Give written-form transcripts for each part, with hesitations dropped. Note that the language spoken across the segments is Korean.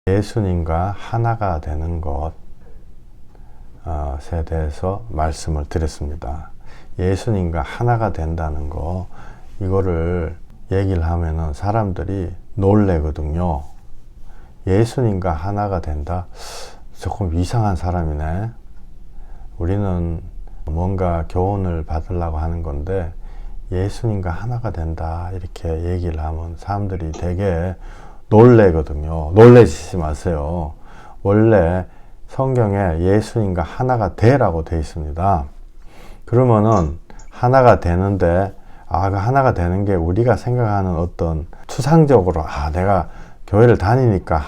예수님과 하나가 되는 것에 대해서 말씀을 드렸습니다. 예수님과 하나가 된다는 거, 이거를 얘기를 하면은 사람들이 놀래거든요. 예수님과 하나가 된다? 조금 이상한 사람이네. 우리는 뭔가 교훈을 받으려고 하는 건데 예수님과 하나가 된다 이렇게 얘기를 하면 사람들이 되게 놀래거든요. 놀래시지 마세요. 원래 성경에 예수님과 하나가 되라고 되어 있습니다. 그러면은 하나가 되는데 그 하나가 되는 게 우리가 생각하는 어떤 추상적으로 내가 교회를 다니니까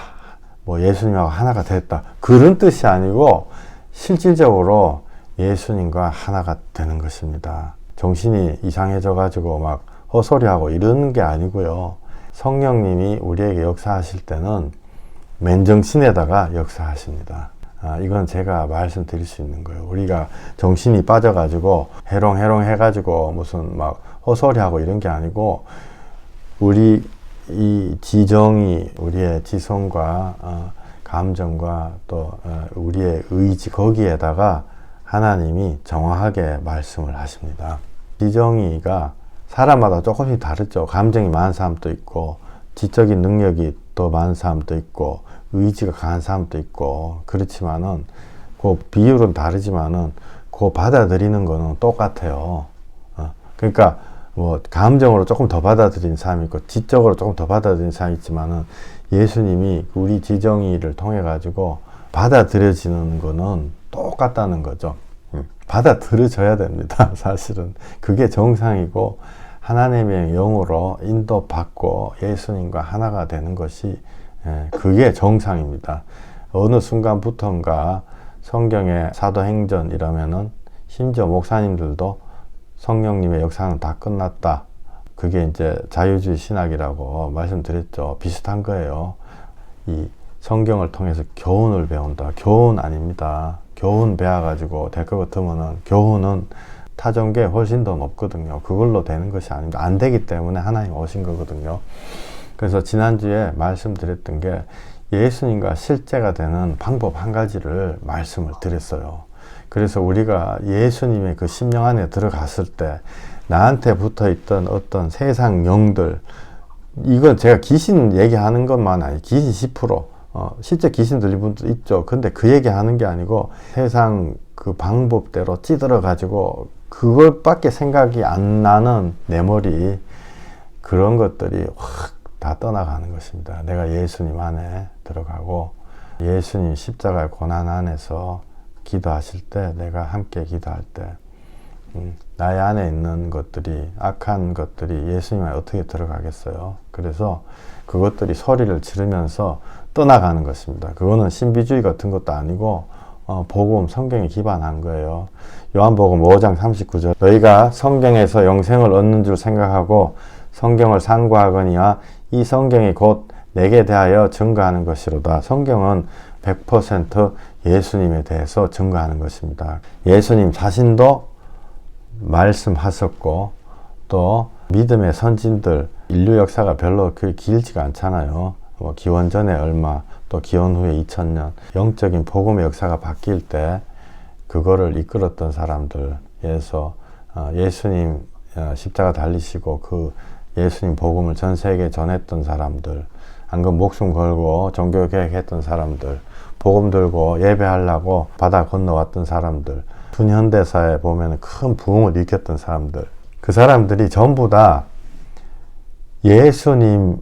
뭐 예수님하고 하나가 됐다 그런 뜻이 아니고 실질적으로 예수님과 하나가 되는 것입니다. 정신이 이상해져 가지고 막 헛소리하고 이러는 게 아니고요. 성령님이 우리에게 역사하실 때는 맨정신에다가 역사하십니다. 이건 제가 말씀드릴 수 있는 거예요. 우리가 정신이 빠져가지고 해롱해롱 해가지고 무슨 막 헛소리하고 이런 게 아니고 우리 이 지정이 우리의 지성과 감정과 또 우리의 의지 거기에다가 하나님이 정확하게 말씀을 하십니다. 지정이가 사람마다 조금씩 다르죠. 감정이 많은 사람도 있고 지적인 능력이 더 많은 사람도 있고 의지가 강한 사람도 있고 그렇지만은 그 비율은 다르지만은 그 받아들이는 거는 똑같아요. 그러니까 뭐 감정으로 조금 더 받아들이는 사람이 있고 지적으로 조금 더 받아들이는 사람이 있지만은 예수님이 우리 지정이를 통해 가지고 받아들여지는 거는 똑같다는 거죠. 받아들여져야 됩니다. 사실은 그게 정상이고 하나님의 영으로 인도받고 예수님과 하나가 되는 것이 그게 정상입니다. 어느 순간부터인가 성경의 사도행전이라면은 심지어 목사님들도 성령님의 역사는 다 끝났다. 그게 이제 자유주의 신학이라고 말씀드렸죠. 비슷한 거예요. 이 성경을 통해서 교훈을 배운다. 교훈 아닙니다. 교훈 배워가지고 될 것 같으면은 교훈은 타종교에 훨씬 더 높거든요. 그걸로 되는 것이 아닙니다. 안 되기 때문에 하나님 오신 거거든요. 그래서 지난주에 말씀드렸던 게 예수님과 실제가 되는 방법 한 가지를 말씀을 드렸어요. 그래서 우리가 예수님의 그 심령 안에 들어갔을 때 나한테 붙어있던 어떤 세상 영들, 이건 제가 귀신 얘기하는 것만 아니고 귀신 10%, 실제 귀신 들린 분도 있죠. 근데 그 얘기하는 게 아니고 세상 그 방법대로 찌들어가지고 그것밖에 생각이 안 나는 내 머리, 그런 것들이 확 다 떠나가는 것입니다. 내가 예수님 안에 들어가고 예수님 십자가의 고난 안에서 기도하실 때, 내가 함께 기도할 때 나의 안에 있는 것들이, 악한 것들이 예수님 안에 어떻게 들어가겠어요? 그래서 그것들이 소리를 지르면서 떠나가는 것입니다. 그거는 신비주의 같은 것도 아니고 복음, 성경에 기반한 거예요. 요한복음 5장 39절 너희가 성경에서 영생을 얻는 줄 생각하고 성경을 상고하거니와 이 성경이 곧 내게 대하여 증거하는 것이로다. 성경은 100% 예수님에 대해서 증거하는 것입니다. 예수님 자신도 말씀하셨고 또 믿음의 선진들, 인류 역사가 별로 길지가 않잖아요. 기원전에 얼마, 또 기원 후에 2000년, 영적인 복음의 역사가 바뀔 때 그거를 이끌었던 사람들에서 예수님 십자가 달리시고 그 예수님 복음을 전 세계에 전했던 사람들, 안 그러면 목숨 걸고 종교개혁 했던 사람들, 복음 들고 예배하려고 바다 건너왔던 사람들, 근현대사에 보면 큰 부흥을 일으켰던 사람들, 그 사람들이 전부 다 예수님이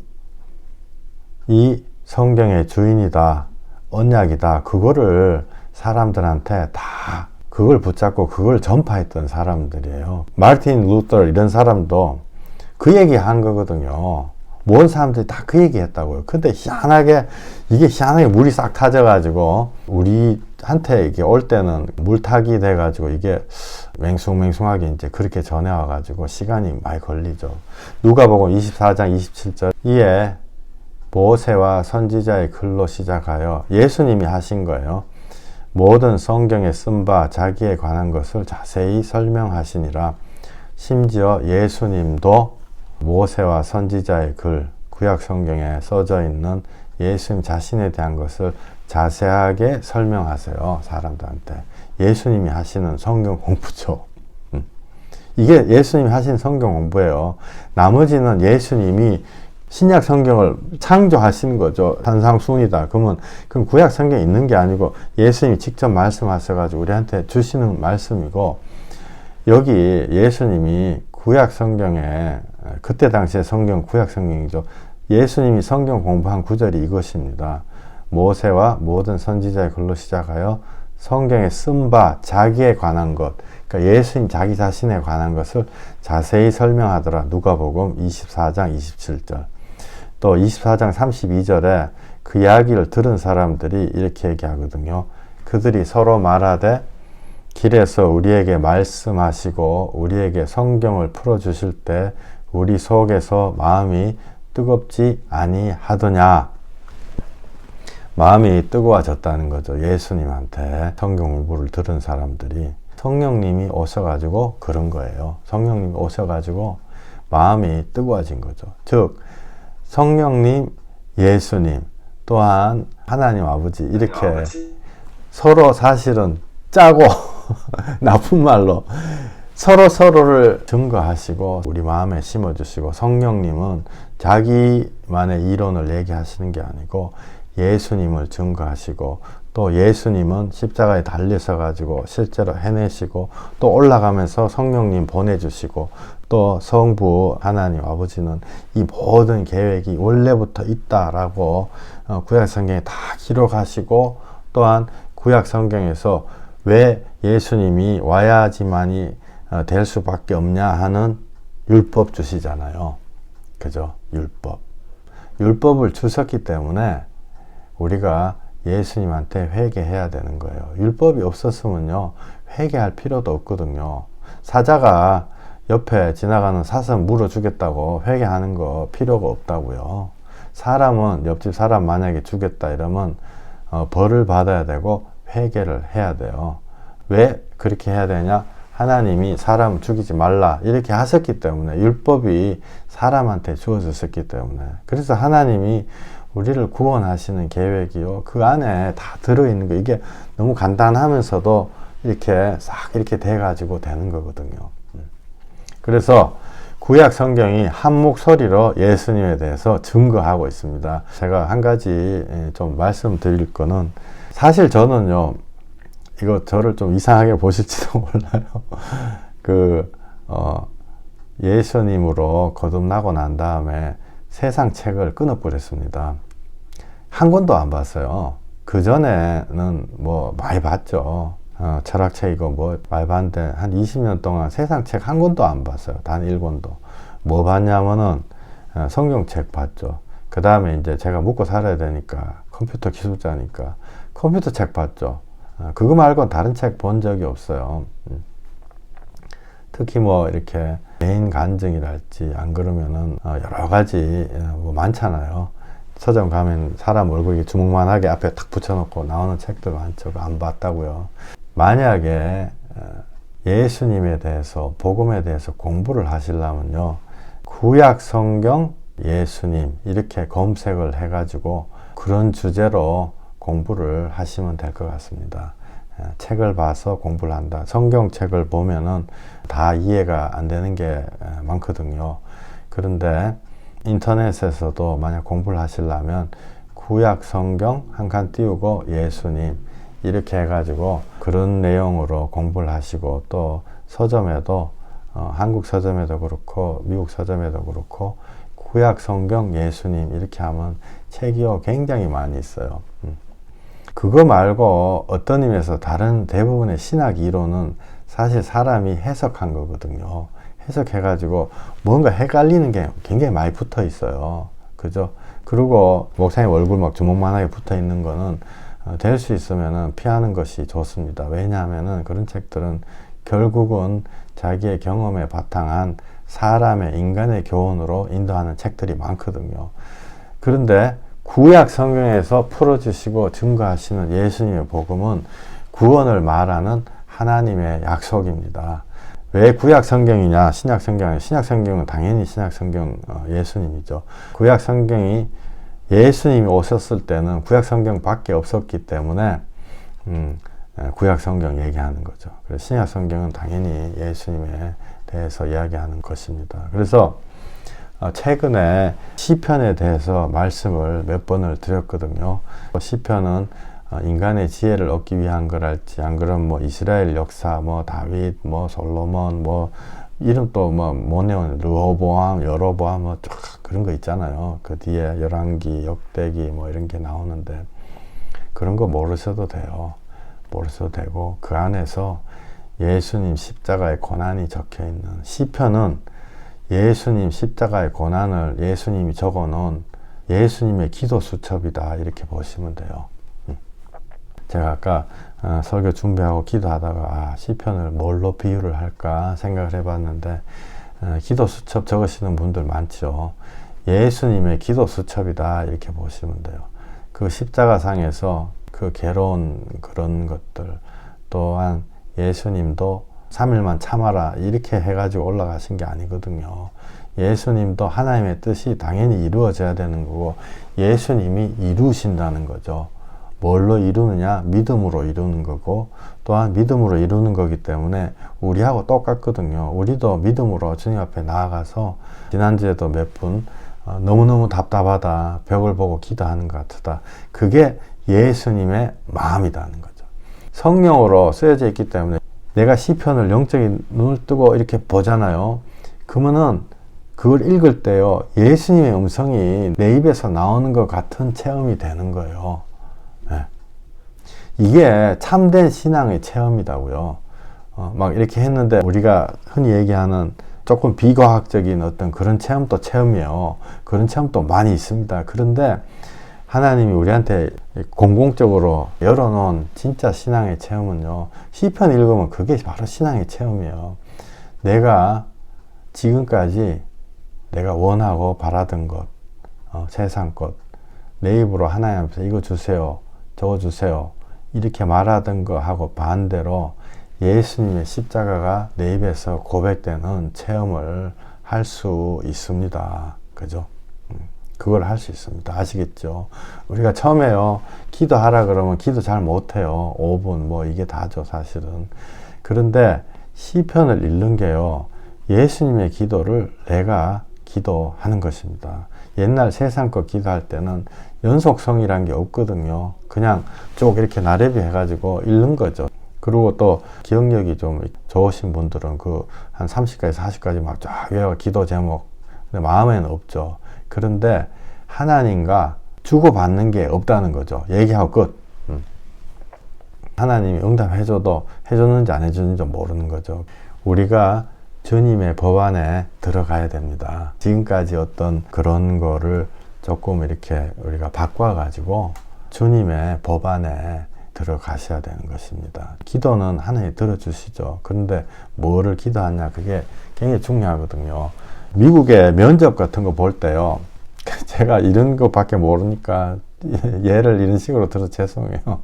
성경의 주인이다, 언약이다, 그거를 사람들한테 다 그걸 붙잡고 그걸 전파했던 사람들이에요. 마르틴 루터 이런 사람도 그 얘기 한 거거든요. 모든 사람들이 다 그 얘기 했다고요. 근데 희한하게 물이 싹 타져가지고 우리한테 이게 올 때는 물타기 돼가지고 이게 맹숭맹숭하게 이제 그렇게 전해와가지고 시간이 많이 걸리죠. 누가복음 24장 27절 이에 모세와 선지자의 글로 시작하여 예수님이 하신 거예요. 모든 성경에 쓴 바 자기에 관한 것을 자세히 설명하시니라. 심지어 예수님도 모세와 선지자의 글, 구약 성경에 써져 있는 예수님 자신에 대한 것을 자세하게 설명하세요. 사람들한테. 예수님이 하시는 성경 공부죠. 이게 예수님이 하신 성경 공부예요. 나머지는 예수님이 신약 성경을 창조하신 거죠. 산상순이다. 그러면 그건 구약 성경에 있는 게 아니고 예수님이 직접 말씀하셔가지고 우리한테 주시는 말씀이고, 여기 예수님이 구약 성경에, 그때 당시에 성경 구약 성경이죠. 예수님이 성경 공부한 구절이 이것입니다. 모세와 모든 선지자의 글로 시작하여 성경에 쓴 바 자기에 관한 것, 그러니까 예수님 자기 자신에 관한 것을 자세히 설명하더라. 누가복음 24장 27절. 또 24장 32절에 그 이야기를 들은 사람들이 이렇게 얘기하거든요. 그들이 서로 말하되 길에서 우리에게 말씀하시고 우리에게 성경을 풀어주실 때 우리 속에서 마음이 뜨겁지 아니하더냐. 마음이 뜨거워졌다는 거죠. 예수님한테 성경 공부를 들은 사람들이. 성령님이 오셔가지고 그런 거예요. 성령님이 오셔가지고 마음이 뜨거워진 거죠. 즉 성령님, 예수님, 또한 하나님 아버지, 이렇게 서로 사실은 짜고 나쁜 말로 서로를 증거하시고 우리 마음에 심어주시고, 성령님은 자기만의 이론을 얘기하시는 게 아니고 예수님을 증거하시고, 또 예수님은 십자가에 달리셔 가지고 실제로 해내시고, 또 올라가면서 성령님 보내주시고, 또 성부 하나님 아버지는 이 모든 계획이 원래부터 있다라고 구약 성경에 다 기록하시고, 또한 구약 성경에서 왜 예수님이 와야지만이 될 수밖에 없냐 하는 율법 주시잖아요. 그죠? 율법을 주셨기 때문에 우리가 예수님한테 회개해야 되는 거예요. 율법이 없었으면요, 회개할 필요도 없거든요. 사자가 옆에 지나가는 사슴 물어주겠다고 회개하는 거 필요가 없다고요. 사람은 옆집 사람 만약에 죽였다 이러면 벌을 받아야 되고 회개를 해야 돼요. 왜 그렇게 해야 되냐? 하나님이 사람 죽이지 말라 이렇게 하셨기 때문에, 율법이 사람한테 주어졌기 때문에. 그래서 하나님이 우리를 구원하시는 계획이요, 그 안에 다 들어있는 거, 이게 너무 간단하면서도 이렇게 싹 이렇게 돼가지고 되는 거거든요. 그래서 구약 성경이 한 목소리로 예수님에 대해서 증거하고 있습니다. 제가 한 가지 좀 말씀드릴 거는, 사실 저는요, 이거 저를 좀 이상하게 보실지도 몰라요. 예수님으로 거듭나고 난 다음에 세상 책을 끊어버렸습니다. 한 권도 안 봤어요. 그전에는 뭐 많이 봤죠. 철학책이고 뭐 많이 봤는데 한 20년 동안 세상 책 한 권도 안 봤어요. 단 1권도. 뭐 봤냐면은 성경책 봤죠. 그 다음에 이제 제가 먹고 살아야 되니까, 컴퓨터 기술자니까 컴퓨터 책 봤죠. 그거 말고는 다른 책 본 적이 없어요. 특히 뭐 이렇게 개인 간증이랄지, 안 그러면은 여러 가지 뭐 많잖아요. 서점 가면 사람 얼굴이 주먹만하게 앞에 탁 붙여놓고 나오는 책들 많죠. 안 봤다고요. 만약에 예수님에 대해서, 복음에 대해서 공부를 하시려면요, 구약 성경 예수님 이렇게 검색을 해가지고 그런 주제로 공부를 하시면 될 것 같습니다. 책을 봐서 공부를 한다. 성경책을 보면은 다 이해가 안 되는 게 많거든요. 그런데 인터넷에서도 만약 공부를 하시려면 구약 성경 한 칸 띄우고 예수님 이렇게 해가지고 그런 내용으로 공부를 하시고, 또 서점에도 한국 서점에도 그렇고 미국 서점에도 그렇고 구약 성경 예수님 이렇게 하면 책이요 굉장히 많이 있어요. 그거 말고 어떤 의미에서 다른 대부분의 신학 이론은 사실 사람이 해석한 거거든요. 해석해가지고 뭔가 헷갈리는 게 굉장히 많이 붙어 있어요. 그죠? 그리고 목사님 얼굴 막 주먹만하게 붙어 있는 거는 될 수 있으면은 피하는 것이 좋습니다. 왜냐하면은 그런 책들은 결국은 자기의 경험에 바탕한 사람의, 인간의 교훈으로 인도하는 책들이 많거든요. 그런데 구약 성경에서 풀어주시고 증거하시는 예수님의 복음은 구원을 말하는 하나님의 약속입니다. 왜 구약 성경이냐, 신약 성경이냐? 신약 성경은 당연히 신약 성경 예수님이죠. 구약 성경이 예수님이 오셨을 때는 구약 성경 밖에 없었기 때문에 구약 성경 얘기하는 거죠. 그래서 신약 성경은 당연히 예수님에 대해서 이야기하는 것입니다. 그래서 최근에 시편에 대해서 말씀을 몇 번을 드렸거든요. 시편은 인간의 지혜를 얻기 위한 거랄지, 안 그러면 뭐 이스라엘 역사, 뭐 다윗, 뭐 솔로몬, 뭐 이름 또 뭐 뭐네요, 르호보암, 여로보암, 뭐 쫙 그런 거 있잖아요. 그 뒤에 열왕기, 역대기 뭐 이런 게 나오는데 그런 거 모르셔도 돼요. 모르셔도 되고 그 안에서 예수님 십자가의 고난이 적혀 있는 시편은 예수님 십자가의 고난을 예수님이 적어놓은 예수님의 기도 수첩이다 이렇게 보시면 돼요. 제가 아까 설교 준비하고 기도하다가 시편을 뭘로 비유를 할까 생각을 해봤는데 기도 수첩 적으시는 분들 많죠. 예수님의 기도 수첩이다 이렇게 보시면 돼요. 그 십자가상에서 그 괴로운 그런 것들, 또한 예수님도 3일만 참아라 이렇게 해가지고 올라가신 게 아니거든요. 예수님도 하나님의 뜻이 당연히 이루어져야 되는 거고 예수님이 이루신다는 거죠. 뭘로 이루느냐? 믿음으로 이루는 거고 또한 믿음으로 이루는 거기 때문에 우리하고 똑같거든요. 우리도 믿음으로 주님 앞에 나아가서 지난주에도 몇 분 너무너무 답답하다, 벽을 보고 기도하는 것 같다. 그게 예수님의 마음이라는 거죠. 성령으로 쓰여져 있기 때문에 내가 시편을 영적인 눈을 뜨고 이렇게 보잖아요. 그러면은 그걸 읽을 때요, 예수님의 음성이 내 입에서 나오는 것 같은 체험이 되는 거예요. 네. 이게 참된 신앙의 체험이라고요. 막 이렇게 했는데 우리가 흔히 얘기하는 조금 비과학적인 어떤 그런 체험도 체험이에요. 그런 체험도 많이 있습니다. 그런데 하나님이 우리한테 공공적으로 열어놓은 진짜 신앙의 체험은요, 시편 읽으면 그게 바로 신앙의 체험이에요. 내가 지금까지 내가 원하고 바라던 것, 세상 것, 내 입으로 하나님 앞에서 이거 주세요, 저거 주세요 이렇게 말하던 거하고 반대로 예수님의 십자가가 내 입에서 고백되는 체험을 할 수 있습니다. 그죠? 그걸 할 수 있습니다. 아시겠죠? 우리가 처음에요, 기도하라 그러면 기도 잘 못해요. 5분 뭐 이게 다죠 사실은. 그런데 시편을 읽는 게요, 예수님의 기도를 내가 기도하는 것입니다. 옛날 세상 거 기도할 때는 연속성이란 게 없거든요. 그냥 쭉 이렇게 나래비 해가지고 읽는 거죠. 그리고 또 기억력이 좀 좋으신 분들은 그 한 30까지 40까지 막 쫙 외워 기도 제목. 근데 마음에는 없죠. 그런데 하나님과 주고받는 게 없다는 거죠. 얘기하고 끝. 하나님이 응답해줘도 해줬는지 안 해줬는지 모르는 거죠. 우리가 주님의 법 안에 들어가야 됩니다. 지금까지 어떤 그런 거를 조금 이렇게 우리가 바꿔가지고 주님의 법 안에 들어가셔야 되는 것입니다. 기도는 하나님이 들어주시죠. 그런데 뭐를 기도하냐, 그게 굉장히 중요하거든요. 미국의 면접 같은 거 볼 때요, 제가 이런 것밖에 모르니까 예를 이런 식으로 들어서 죄송해요.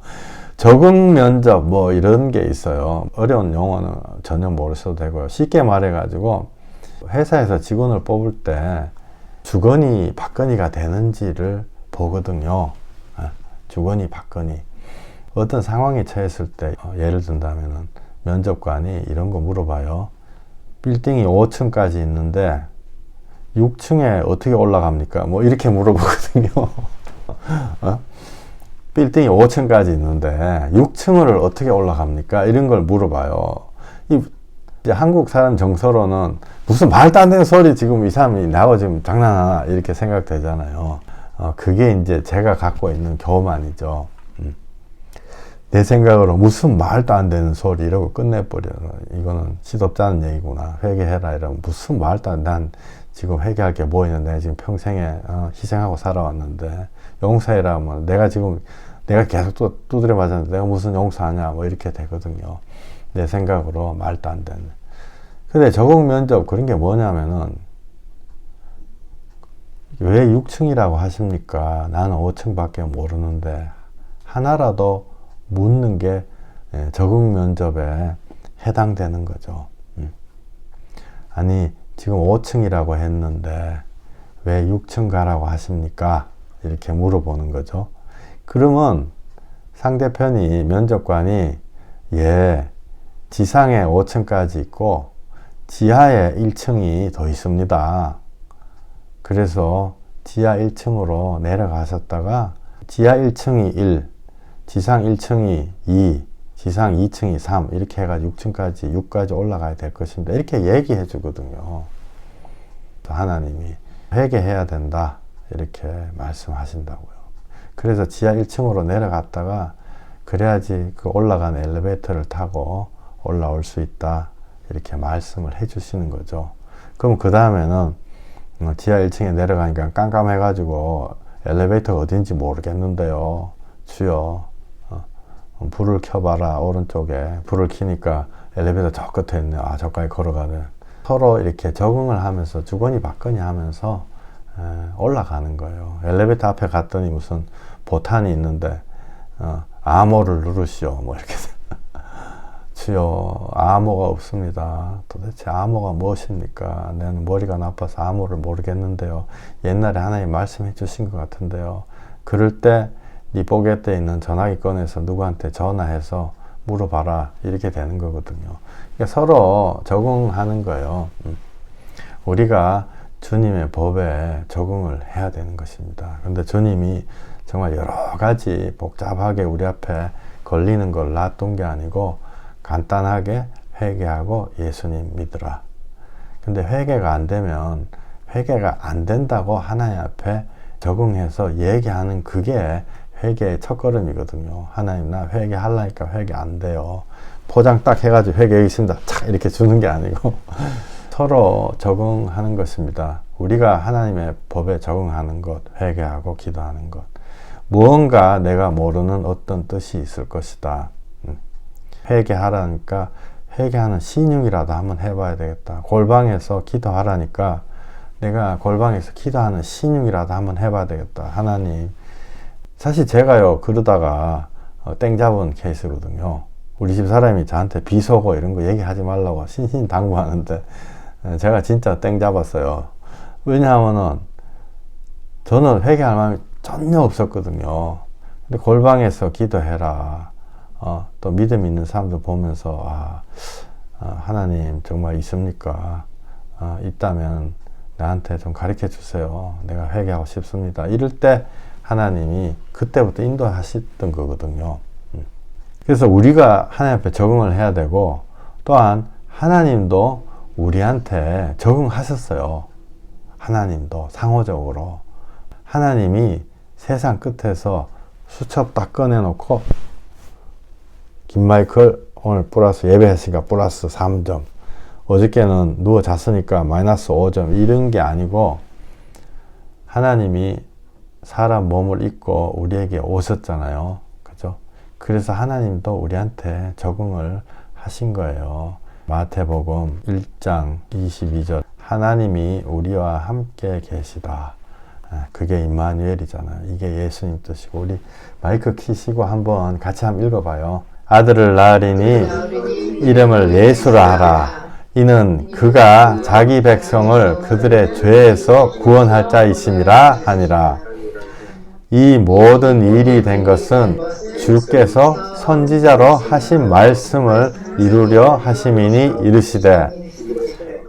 적응 면접 뭐 이런 게 있어요. 어려운 용어는 전혀 모르셔도 되고요. 쉽게 말해가지고 회사에서 직원을 뽑을 때 주거니 받거니가 되는지를 보거든요. 주거니 받거니. 어떤 상황에 처했을 때 예를 든다면은 면접관이 이런 거 물어봐요. 빌딩이 5층까지 있는데 6층에 어떻게 올라갑니까? 뭐 이렇게 물어보거든요. 빌딩이 5층까지 있는데 6층을 어떻게 올라갑니까? 이런 걸 물어봐요. 이제 한국 사람 정서로는 무슨 말도 안 되는 소리 지금 이 사람이 나하고 지금 장난하나 이렇게 생각되잖아요. 그게 이제 제가 갖고 있는 교만이죠. 내 생각으로 무슨 말도 안 되는 소리 이러고 끝내버려요. 이거는 시덥잖은 얘기구나. 회개해라 이러면 무슨 말도 안 돼. 난 지금 회개할 게 뭐 있는데 내가 지금 평생에 희생하고 살아왔는데 용서해라면 내가 계속 두드려 맞았는데 내가 무슨 용서하냐 뭐 이렇게 되거든요. 내 생각으로 말도 안 되는. 근데 적응 면접 그런 게 뭐냐면은 왜 6층이라고 하십니까? 나는 5층밖에 모르는데 하나라도 묻는 게 적응 면접에 해당되는 거죠. 아니 지금 5층이라고 했는데 왜 6층 가라고 하십니까? 이렇게 물어보는 거죠. 그러면 상대편이, 면접관이, 예, 지상에 5층까지 있고 지하에 1층이 더 있습니다. 그래서 지하 1층으로 내려가셨다가 지하 1층이 1, 지상 1층이 2, 지상 2층이 3 이렇게 해가지고 6층까지 6까지 올라가야 될 것입니다. 이렇게 얘기해 주거든요. 하나님이 회개해야 된다 이렇게 말씀하신다고요. 그래서 지하 1층으로 내려갔다가 그래야지 그 올라간 엘리베이터를 타고 올라올 수 있다 이렇게 말씀을 해 주시는 거죠. 그럼 그 다음에는 지하 1층에 내려가니까 깜깜해가지고 엘리베이터가 어딘지 모르겠는데요. 주여 불을 켜봐라. 오른쪽에 불을 켜니까 엘리베이터 저 끝에 있네. 아, 저까지 걸어가네. 서로 이렇게 적응을 하면서 주거니 받거니 하면서 올라가는 거예요. 엘리베이터 앞에 갔더니 무슨 보탄이 있는데 암호를 누르시오 뭐 이렇게 주여 암호가 없습니다. 도대체 암호가 무엇입니까? 나는 머리가 나빠서 암호를 모르겠는데요. 옛날에 하나님 말씀해 주신 것 같은데요. 그럴 때 네 포켓에 있는 전화기 꺼내서 누구한테 전화해서 물어봐라 이렇게 되는 거거든요. 그러니까 서로 적응하는 거예요. 우리가 주님의 법에 적응을 해야 되는 것입니다. 그런데 주님이 정말 여러 가지 복잡하게 우리 앞에 걸리는 걸 놔둔 게 아니고 간단하게 회개하고 예수님 믿으라. 근데 회개가 안 되면 회개가 안 된다고 하나님 앞에 적응해서 얘기하는 그게 회개의 첫걸음이거든요. 하나님 나 회개하려니까 회개 안 돼요. 포장 딱 해가지고 회개하기 있습니다. 착 이렇게 주는 게 아니고 서로 적응하는 것입니다. 우리가 하나님의 법에 적응하는 것, 회개하고 기도하는 것. 무언가 내가 모르는 어떤 뜻이 있을 것이다. 회개하라니까 회개하는 신용이라도 한번 해봐야 되겠다. 골방에서 기도하라니까 내가 골방에서 기도하는 신용이라도 한번 해봐야 되겠다. 하나님, 사실 제가요 그러다가 땡 잡은 케이스거든요. 우리 집 사람이 저한테 비속어 이런 거 얘기하지 말라고 신신당부하는데 제가 진짜 땡 잡았어요. 왜냐하면은 저는 회개할 마음이 전혀 없었거든요. 근데 골방에서 기도해라. 또 믿음 있는 사람들 보면서 하나님 정말 있습니까? 있다면 나한테 좀 가르쳐 주세요. 내가 회개하고 싶습니다. 이럴 때 하나님이 그때부터 인도하셨던 거거든요. 그래서 우리가 하나님 앞에 적응을 해야 되고 또한 하나님도 우리한테 적응하셨어요. 하나님도 상호적으로 하나님이 세상 끝에서 수첩 딱 꺼내놓고 김마이클 오늘 플러스 예배했으니까 플러스 3점 어저께는 누워 잤으니까 마이너스 5점 이런 게 아니고 하나님이 사람 몸을 입고 우리에게 오셨잖아요. 그죠? 그래서 하나님도 우리한테 적응을 하신 거예요. 마태복음 1장 22절 하나님이 우리와 함께 계시다. 그게 임마누엘이잖아요. 이게 예수님 뜻이고 우리 마이크 키시고 한번 같이 한번 읽어봐요. 아들을 낳으리니 이름을 예수라 하라. 이는 그가 자기 백성을 그들의 죄에서 구원할 자이심이라 하니라. 이 모든 일이 된 것은 주께서 선지자로 하신 말씀을 이루려 하심이니 이르시되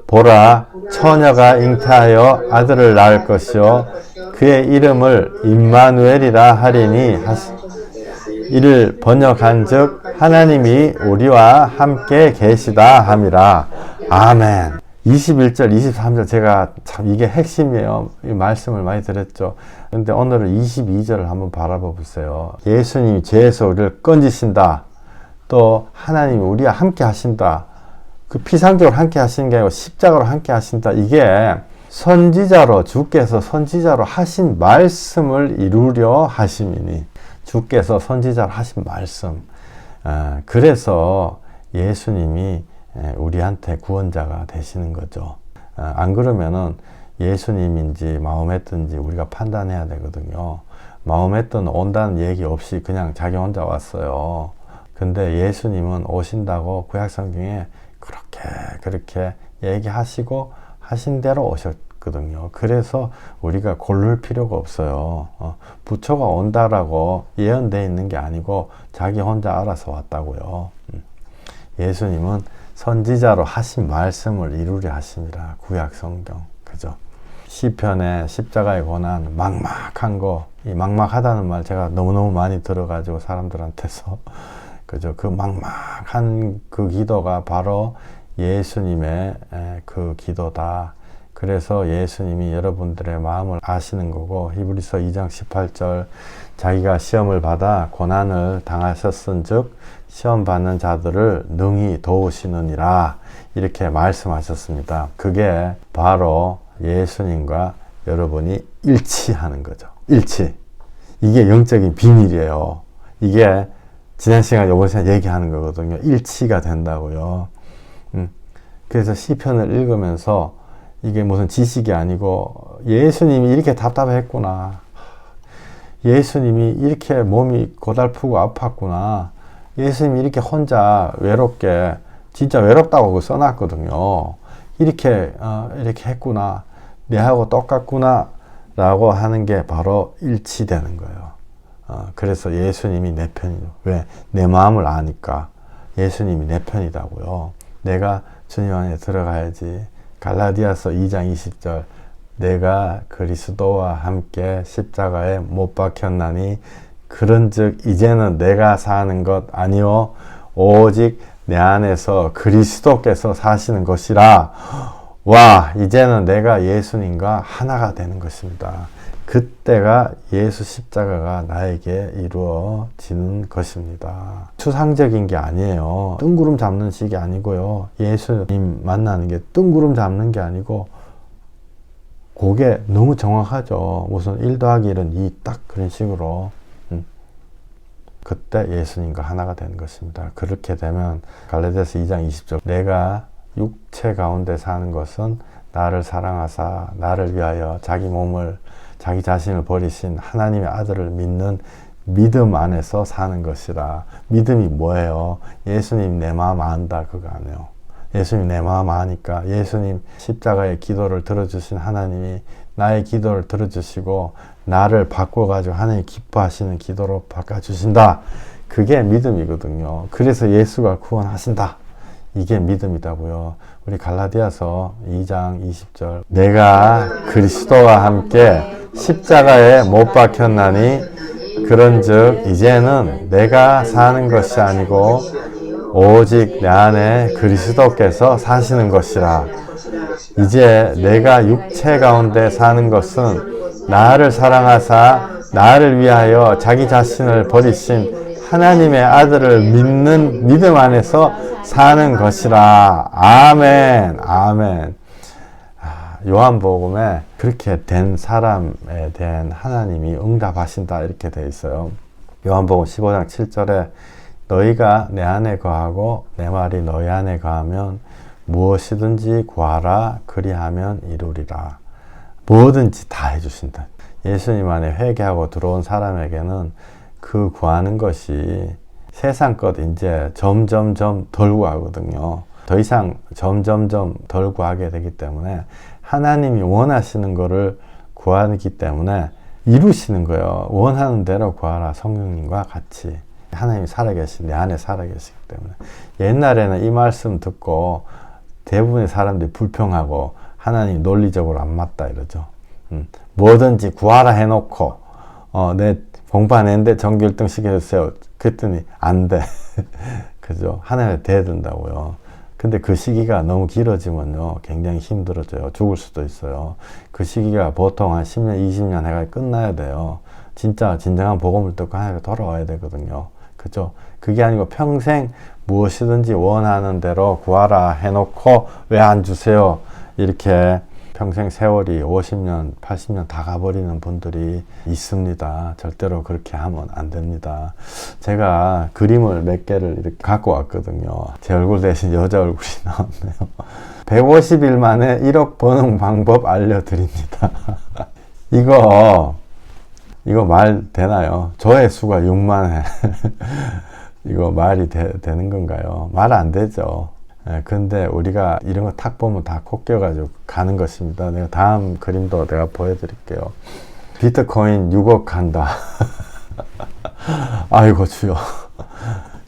보라 처녀가 잉태하여 아들을 낳을 것이요 그의 이름을 임마누엘이라 하리니 이를 번역한즉 하나님이 우리와 함께 계시다 함이라. 아멘. 21절, 23절 제가 참 이게 핵심이에요. 이 말씀을 많이 드렸죠. 근데 오늘은 22절을 한번 바라봐 보세요. 예수님이 죄에서 우리를 건지신다. 또 하나님이 우리와 함께 하신다. 그 피상적으로 함께 하시는 게 아니고 십자가로 함께 하신다. 이게 선지자로 주께서 선지자로 하신 말씀을 이루려 하심이니 주께서 선지자로 하신 말씀. 그래서 예수님이 우리한테 구원자가 되시는 거죠. 안 그러면은 예수님인지 마호메트인지 우리가 판단해야 되거든요. 마호메트는 온다는 얘기 없이 그냥 자기 혼자 왔어요. 근데 예수님은 오신다고 구약성경에 그렇게 얘기하시고 하신 대로 오셨거든요. 있거든요. 그래서 우리가 고를 필요가 없어요. 부처가 온다라고 예언되어 있는 게 아니고 자기 혼자 알아서 왔다고요. 예수님은 선지자로 하신 말씀을 이루려 하십니다. 구약 성경. 그죠? 시편의 십자가의 고난, 막막한 거, 이 막막하다는 말 제가 너무너무 많이 들어가지고 사람들한테서 그죠? 그 막막한 그 기도가 바로 예수님의 그 기도다. 그래서 예수님이 여러분들의 마음을 아시는 거고, 히브리서 2장 18절, 자기가 시험을 받아 고난을 당하셨은즉 시험 받는 자들을 능히 도우시느니라, 이렇게 말씀하셨습니다. 그게 바로 예수님과 여러분이 일치하는 거죠. 일치. 이게 영적인 비밀이에요. 이게 지난 시간, 이번 시간 얘기하는 거거든요. 일치가 된다고요. 그래서 시편을 읽으면서 이게 무슨 지식이 아니고 예수님이 이렇게 답답했구나. 예수님이 이렇게 몸이 고달프고 아팠구나. 예수님이 이렇게 혼자 외롭게, 진짜 외롭다고 써놨거든요. 이렇게 했구나. 내하고 똑같구나. 라고 하는 게 바로 일치되는 거예요. 그래서 예수님이 내 편이죠. 왜? 내 마음을 아니까. 예수님이 내 편이다고요. 내가 주님 안에 들어가야지. 갈라디아서 2장 20절, 내가 그리스도와 함께 십자가에 못 박혔나니 그런즉 이제는 내가 사는 것 아니요 오직 내 안에서 그리스도께서 사시는 것이라. 와, 이제는 내가 예수님과 하나가 되는 것입니다. 그때가 예수 십자가가 나에게 이루어지는 것입니다. 추상적인 게 아니에요. 뜬구름 잡는 식이 아니고요. 예수님 만나는 게 뜬구름 잡는 게 아니고, 그게 너무 정확하죠. 무슨 1 더하기 1은 2 딱 그런 식으로. 그때 예수님과 하나가 되는 것입니다. 그렇게 되면 갈라디아서 2장 20절, 내가 육체 가운데 사는 것은 나를 사랑하사 나를 위하여 자기 자신을 버리신 하나님의 아들을 믿는 믿음 안에서 사는 것이라. 믿음이 뭐예요? 예수님 내 마음 안다, 그거 아니에요. 예수님 내 마음 아니까 예수님 십자가의 기도를 들어주신 하나님이 나의 기도를 들어주시고 나를 바꿔가지고 하나님 기뻐하시는 기도로 바꿔주신다. 그게 믿음이거든요. 그래서 예수가 구원하신다. 이게 믿음이다고요. 우리 갈라디아서 2장 20절, 내가 그리스도와 함께 십자가에 못 박혔나니 그런즉 이제는 내가 사는 것이 아니고 오직 내 안에 그리스도께서 사시는 것이라. 이제 내가 육체 가운데 사는 것은 나를 사랑하사 나를 위하여 자기 자신을 버리신 하나님의 아들을 믿는 믿음 안에서 사는 것이라. 아멘, 아멘. 요한복음에 그렇게 된 사람에 대한 하나님이 응답하신다, 이렇게 되어 있어요. 요한복음 15장 7절에 너희가 내 안에 거하고 내 말이 너희 안에 거하면 무엇이든지 구하라, 그리하면 이루리라. 뭐든지 다 해주신다. 예수님 안에 회개하고 들어온 사람에게는 그 구하는 것이 세상 것 이제 점점점 덜 구하거든요. 더 이상 점점점 덜 구하게 되기 때문에 하나님이 원하시는 거를 구하기 때문에 이루시는 거예요. 원하는 대로 구하라. 성령님과 같이 하나님이 살아계시, 내 안에 살아계시기 때문에. 옛날에는 이 말씀 듣고 대부분의 사람들이 불평하고 하나님 논리적으로 안 맞다 이러죠. 뭐든지 구하라 해놓고 내 공부 안 했는데 전교 1등 시켜주세요. 그랬더니 안 돼. 그죠? 하나님에 돼야 된다고요. 근데 그 시기가 너무 길어지면요, 굉장히 힘들어져요. 죽을 수도 있어요. 그 시기가 보통 한 10년, 20년 해가 끝나야 돼요. 진짜 진정한 복음을 듣고 하나님께 돌아와야 되거든요. 그죠? 그게 아니고 평생 무엇이든지 원하는 대로 구하라 해놓고 왜 안 주세요? 이렇게 평생 세월이 50년, 80년 다 가버리는 분들이 있습니다. 절대로 그렇게 하면 안 됩니다. 제가 그림을 몇 개를 이렇게 갖고 왔거든요. 제 얼굴 대신 여자 얼굴이 나왔네요. 150일 만에 1억 버는 방법 알려드립니다. 이거 말 되나요? 조회수가 6만 회. 이거 말이 되는 건가요? 말 안 되죠. 근데 우리가 이런 거 탁 보면 다 코 껴가지고 가는 것입니다. 내가 다음 그림도 내가 보여드릴게요. 비트코인 6억 간다. 아이고 주여.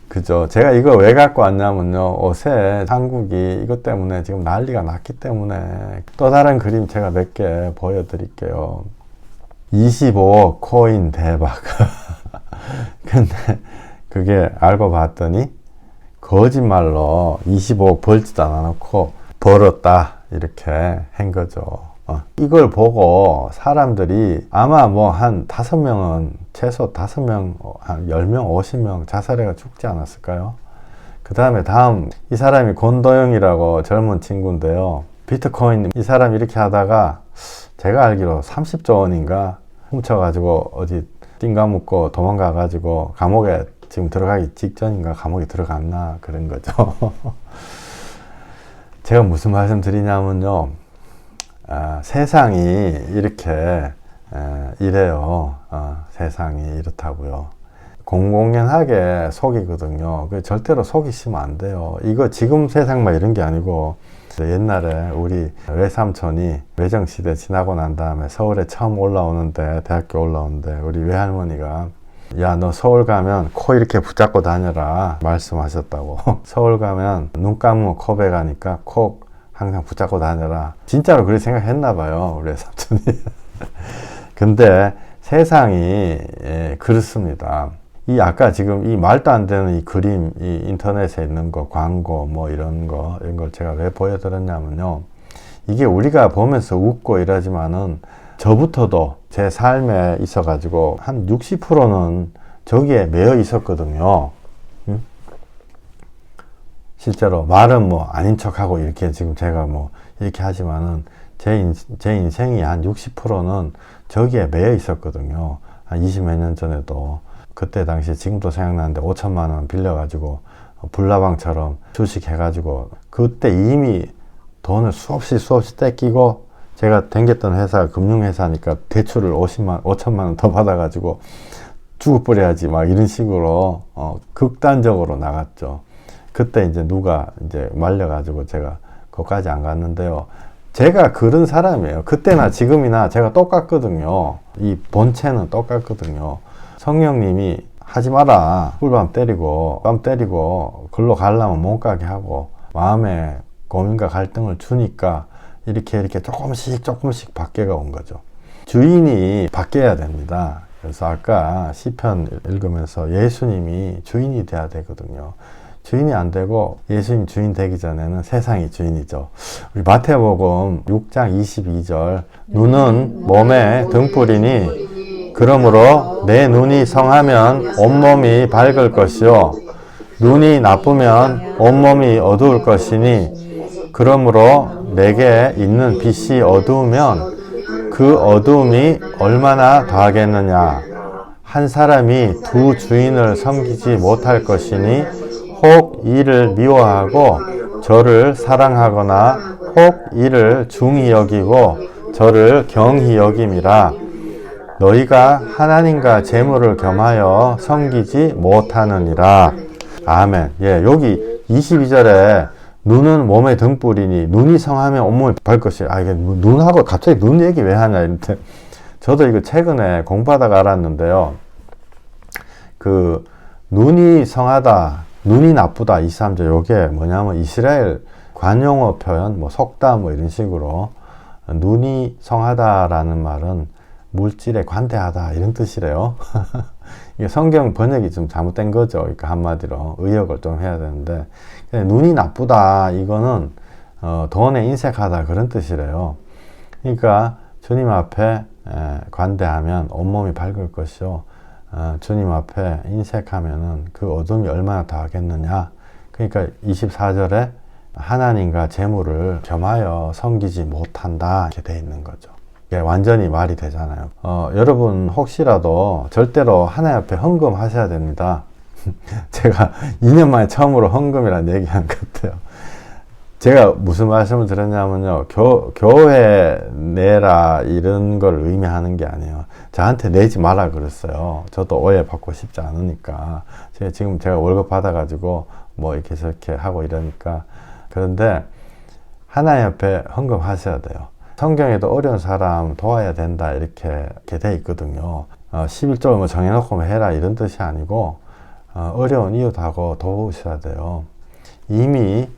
그죠. 제가 이거 왜 갖고 왔냐면요. 어제 한국이 이것 때문에 지금 난리가 났기 때문에 또 다른 그림 제가 몇 개 보여드릴게요. 25억 코인 대박. 근데 그게 알고 봤더니 거짓말로 25억 벌지도 않아놓고 벌었다 이렇게 한 거죠. 이걸 보고 사람들이 아마 뭐 한 5명은 최소 5명, 한 10명, 50명 자살해가 죽지 않았을까요? 그 다음에 다음 이 사람이 권도영이라고 젊은 친구인데요. 비트코인 이 사람이 이렇게 하다가 제가 알기로 30조 원인가 훔쳐가지고 어디 띵가 묶고 도망가가지고 감옥에 지금 들어가기 직전인가 감옥에 들어갔나 그런 거죠. 제가 무슨 말씀 드리냐면요. 세상이 이렇게 이래요. 세상이 이렇다고요. 공공연하게 속이거든요. 절대로 속이시면 안 돼요. 이거 지금 세상만 이런 게 아니고 옛날에 우리 외삼촌이 외정시대 지나고 난 다음에 서울에 처음 올라오는데 대학교 올라오는데 우리 외할머니가 야, 너 서울 가면 코 이렇게 붙잡고 다녀라 말씀하셨다고. 서울 가면 눈 감으면 코베 가니까 코 항상 붙잡고 다녀라. 진짜로 그렇게 생각했나 봐요, 우리 삼촌이. 근데 세상이 그렇습니다. 이 아까 지금 이 말도 안 되는 이 그림, 이 인터넷에 있는 거, 광고 뭐 이런 걸 제가 왜 보여드렸냐면요. 이게 우리가 보면서 웃고 이러지만은 저부터도 제 삶에 있어가지고 한 60%는 저기에 매여 있었거든요. 응? 실제로 말은 뭐 아닌 척하고 이렇게 지금 제가 뭐 이렇게 하지만은 제 인생이 한 60%는 저기에 매여 있었거든요. 한 20몇 년 전에도 그때 당시 지금도 생각나는데 5천만 원 빌려가지고 불나방처럼 주식 해가지고 그때 이미 돈을 수없이 떼끼고 제가 댕겼던 회사가 금융회사니까 대출을 5천만 원 더 받아가지고 죽어버려야지 막 이런 식으로 극단적으로 나갔죠. 그때 이제 누가 이제 말려가지고 제가 거기까지 안 갔는데요. 제가 그런 사람이에요. 그때나 지금이나 제가 똑같거든요. 이 본체는 똑같거든요. 성령님이 하지 마라. 꿀밤 때리고 글로 가려면 못 가게 하고 마음에 고민과 갈등을 주니까 이렇게 조금씩 바뀌어가 온 거죠. 주인이 바뀌어야 됩니다. 그래서 아까 시편 읽으면서 예수님이 주인이 돼야 되거든요. 주인이 안 되고 예수님 주인 되기 전에는 세상이 주인이죠. 우리 마태복음 6장 22절 눈은 몸의 등불이니 그러므로 내 눈이 성하면 온몸이 밝을 것이요 눈이 나쁘면 온몸이 어두울 것이니 그러므로 내게 있는 빛이 어두우면 그 어두움이 얼마나 더하겠느냐. 한 사람이 두 주인을 섬기지 못할 것이니 혹 이를 미워하고 저를 사랑하거나 혹 이를 중히 여기고 저를 경히 여김이라. 너희가 하나님과 재물을 겸하여 섬기지 못하느니라. 아멘. 예, 여기 22절에 눈은 몸의 등불이니 눈이 성하면 온몸이 밝을 것이야. 이게 눈하고 갑자기 눈 얘기 왜 하냐 이런데 저도 이거 최근에 공부하다가 알았는데요. 그 눈이 성하다, 눈이 나쁘다 23절 요게 뭐냐면 이스라엘 관용어 표현, 뭐 속다 뭐 이런 식으로 눈이 성하다라는 말은 물질에 관대하다 이런 뜻이래요. 이게 성경 번역이 좀 잘못된 거죠. 그러니까 한마디로 의역을 좀 해야 되는데 눈이 나쁘다 이거는 돈에 인색하다 그런 뜻이래요. 그러니까 주님 앞에 관대하면 온몸이 밝을 것이요 주님 앞에 인색하면은 그 어둠이 얼마나 더하겠느냐. 그러니까 24절에 하나님과 재물을 겸하여 섬기지 못한다 이렇게 돼 있는 거죠. 완전히 말이 되잖아요. 여러분 혹시라도 절대로 하나님 앞에 헌금하셔야 됩니다. 제가 2년 만에 처음으로 헌금이라는 얘기한 것 같아요. 제가 무슨 말씀을 드렸냐면요. 교회 내라 이런 걸 의미하는 게 아니에요. 저한테 내지 마라 그랬어요. 저도 오해받고 싶지 않으니까. 지금 제가 월급 받아가지고 뭐 이렇게 저렇게 하고 이러니까 그런데 하나님 앞에 헌금하셔야 돼요. 성경에도 어려운 사람 도와야 된다 이렇게 돼 있거든요. 11조를 뭐 정해놓고 해라 이런 뜻이 아니고 어려운 이웃하고 도우셔야 돼요. 이미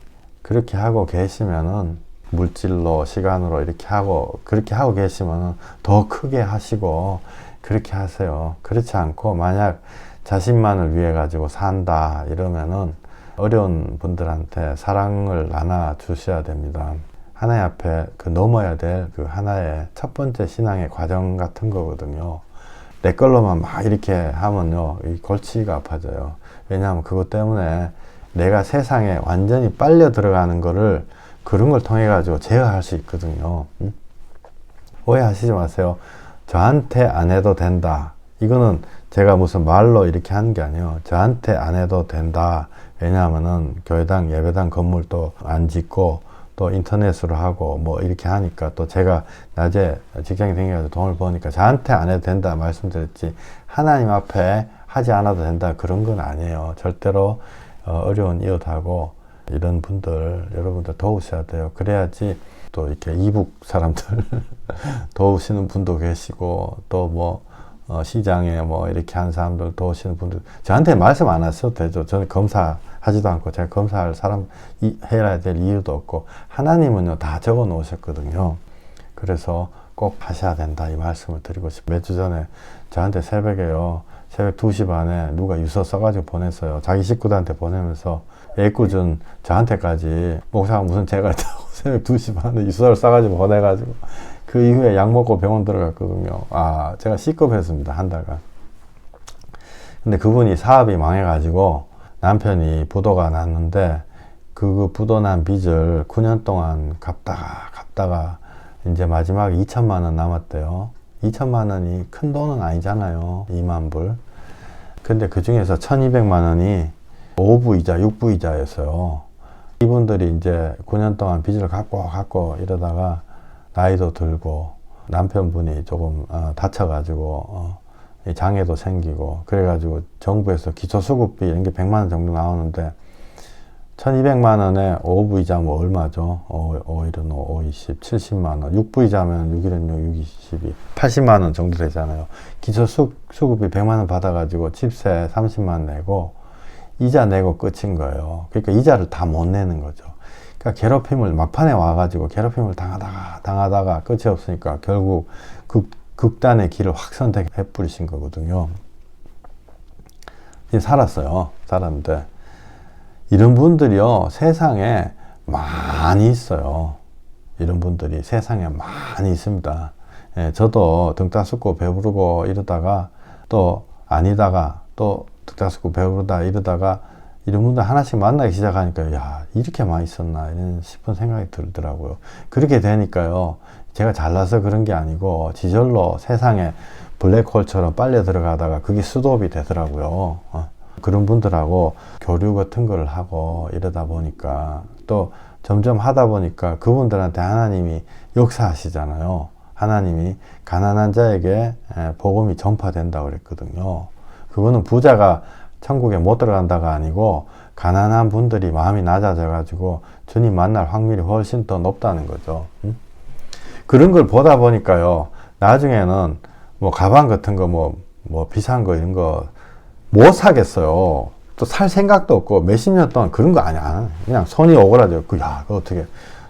그렇게 하고 계시면은 물질로 시간으로 이렇게 하고 그렇게 하고 계시면은 더 크게 하시고 그렇게 하세요. 그렇지 않고 만약 자신만을 위해 가지고 산다 이러면은 어려운 분들한테 사랑을 나눠 주셔야 됩니다. 하나님 앞에 그 넘어야 될 그 하나의 첫 번째 신앙의 과정 같은 거거든요. 내 걸로만 막 이렇게 하면요, 이 골치가 아파져요. 왜냐하면 그것 때문에 내가 세상에 완전히 빨려 들어가는 거를 그런 걸 통해 가지고 제어할 수 있거든요. 오해하시지 마세요. 저한테 안 해도 된다. 이거는 제가 무슨 말로 이렇게 하는 게 아니에요. 저한테 안 해도 된다. 왜냐하면은 교회당, 예배당 건물도 안 짓고 또 인터넷으로 하고 뭐 이렇게 하니까 또 제가 낮에 직장이 생겨서 돈을 버니까 저한테 안 해도 된다 말씀드렸지 하나님 앞에 하지 않아도 된다 그런 건 아니에요. 절대로 어려운 이웃하고 이런 분들 여러분들 도우셔야 돼요. 그래야지 또 이렇게 이북 사람들 도우시는 분도 계시고 또 뭐 시장에 뭐 이렇게 하는 사람들 도우시는 분들 저한테 말씀 안 하셔도 되죠. 저는 검사하지도 않고 제가 검사할 사람 해야 될 이유도 없고 하나님은요 다 적어 놓으셨거든요. 그래서 꼭 하셔야 된다 이 말씀을 드리고 싶어요. 몇 주 전에 저한테 새벽에요 새벽 2시 반에 누가 유서 써가지고 보냈어요. 자기 식구들한테 보내면서 애꿎은 저한테까지 목사가 무슨 죄가 있다고 새벽 2시 반에 유서를 써가지고 보내가지고 그 이후에 약 먹고 병원 들어갔거든요. 제가 C급했습니다. 한 달간. 근데 그분이 사업이 망해가지고 남편이 부도가 났는데 그 부도 난 빚을 9년 동안 갚다가 이제 마지막에 2천만 원 남았대요. 2천만 원이 큰 돈은 아니잖아요. 2만 불. 근데 그 중에서 1200만 원이 5부 이자, 6부 이자였어요. 이분들이 이제 9년 동안 빚을 갚고 이러다가 나이도 들고 남편분이 조금 다쳐가지고 장애도 생기고 그래가지고 정부에서 기초수급비 이런 게 100만 원 정도 나오는데 1200만 원에 5부 이자 뭐 얼마죠? 5일은 5, 20, 70만 원. 6부 이자면 6일은 6, 22, 80만 원 정도 되잖아요. 기초수급비 100만 원 받아가지고 집세 30만 원 내고 이자 내고 끝인 거예요. 그러니까 이자를 다 못 내는 거죠. 그러니까 괴롭힘을 막판에 와가지고 괴롭힘을 당하다가 끝이 없으니까 결국 극단의 길을 확 선택해 뿌리신 거거든요. 이제 살았어요. 살았는데 이런 분들이요 세상에 많이 있어요. 이런 분들이 세상에 많이 있습니다. 예, 저도 등 따숩고 배부르고 이러다가 또 아니다가 또 등 따숩고 배부르다 이러다가 이런 분들 하나씩 만나기 시작하니까 야 이렇게 많이 있었나 이런 싶은 생각이 들더라고요. 그렇게 되니까요 제가 잘나서 그런 게 아니고 지절로 세상에 블랙홀처럼 빨려 들어가다가 그게 스톱이 되더라고요. 그런 분들하고 교류 같은 걸 하고 이러다 보니까 또 점점 하다 보니까 그분들한테 하나님이 역사하시잖아요. 하나님이 가난한 자에게 복음이 전파된다고 그랬거든요. 그거는 부자가 천국에 못 들어간다가 아니고 가난한 분들이 마음이 낮아져 가지고 주님 만날 확률이 훨씬 더 높다는 거죠. 그런 걸 보다 보니까요 나중에는 뭐 가방 같은 거 뭐 비싼 거 이런 거 못 사겠어요. 또 살 생각도 없고 몇십 년 동안 그런 거 아니야. 그냥 손이 오그라져. 야, 그거 어떻게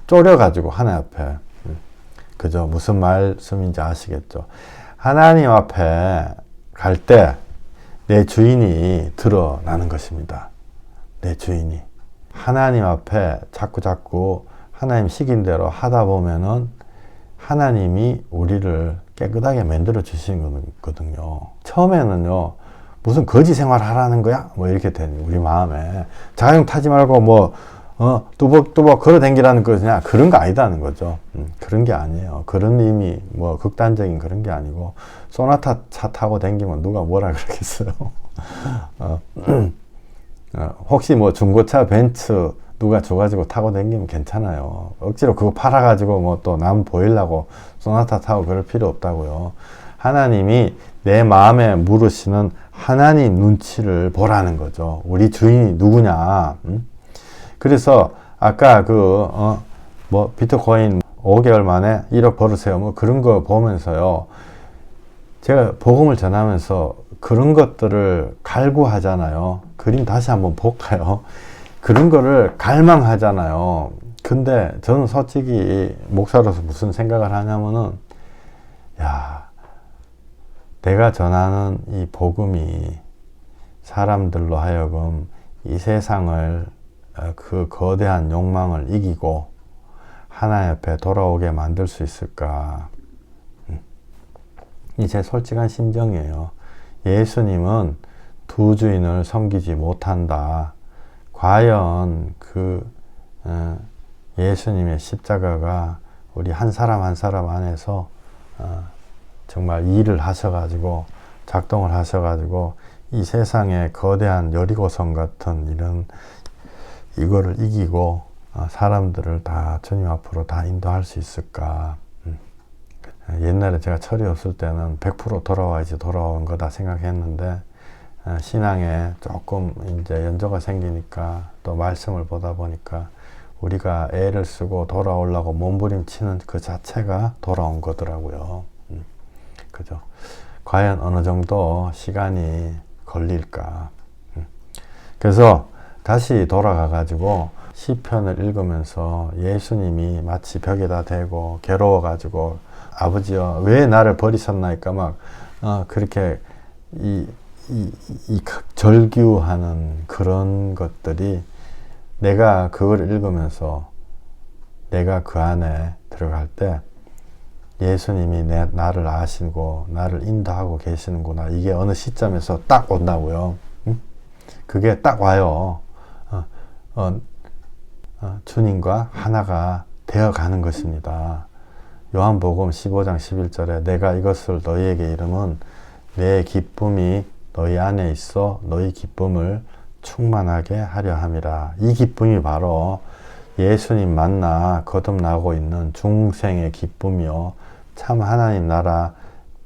쪼려가지고 하나님 앞에. 그죠? 무슨 말씀인지 아시겠죠? 하나님 앞에 갈 때 내 주인이 드러나는 것입니다. 내 주인이. 하나님 앞에 자꾸 하나님 시킨 대로 하다 보면은 하나님이 우리를 깨끗하게 만들어 주시는 거거든요. 처음에는요, 무슨 거지 생활 하라는 거야? 뭐 이렇게 된 우리 마음에. 자가용 타지 말고 뚜벅뚜벅 걸어 댕기라는 거냐? 그런 거 아니다는 거죠. 그런 게 아니에요. 그런 의미, 뭐, 극단적인 그런 게 아니고, 소나타 차 타고 댕기면 누가 뭐라 그러겠어요. 혹시 뭐 중고차 벤츠 누가 줘가지고 타고 댕기면 괜찮아요. 억지로 그거 팔아가지고 뭐 또 남 보이려고 소나타 타고 그럴 필요 없다고요. 하나님이 내 마음에 물으시는 하나님 눈치를 보라는 거죠. 우리 주인이 누구냐? 그래서 아까 비트코인 5개월 만에 1억 벌으세요. 뭐 그런 거 보면서요. 제가 복음을 전하면서 그런 것들을 갈구하잖아요. 그림 다시 한번 볼까요? 그런 거를 갈망하잖아요. 근데 저는 솔직히 목사로서 무슨 생각을 하냐면은, 야, 내가 전하는 이 복음이 사람들로 하여금 이 세상을 그 거대한 욕망을 이기고 하나님 앞에 돌아오게 만들 수 있을까? 이 제 솔직한 심정이에요. 예수님은 두 주인을 섬기지 못한다. 과연 예수님의 십자가가 우리 한 사람 한 사람 안에서 정말 일을 하셔가지고 작동을 하셔가지고 이 세상의 거대한 여리고성 같은 이거를 이기고 사람들을 다 주님 앞으로 다 인도할 수 있을까? 옛날에 제가 철이 없을 때는 100% 돌아와야지 돌아온 거다 생각했는데 신앙에 조금 이제 연조가 생기니까 또 말씀을 보다 보니까 우리가 애를 쓰고 돌아오려고 몸부림치는 그 자체가 돌아온 거더라고요. 그죠? 과연 어느 정도 시간이 걸릴까? 그래서 다시 돌아가 가지고 시편을 읽으면서 예수님이 마치 벽에다 대고 괴로워 가지고 아버지여 왜 나를 버리셨나이까 막 그렇게 이 절규하는 그런 것들이 내가 그걸 읽으면서 내가 그 안에 들어갈 때 예수님이 나를 아시고 나를 인도하고 계시는구나. 이게 어느 시점에서 딱 온다고요. 그게 딱 와요. 주님과 하나가 되어가는 것입니다. 요한복음 15장 11절에 내가 이것을 너희에게 이름은 내 기쁨이 너희 안에 있어 너희 기쁨을 충만하게 하려 함이라. 이 기쁨이 바로 예수님 만나 거듭나고 있는 중생의 기쁨이요. 참 하나님 나라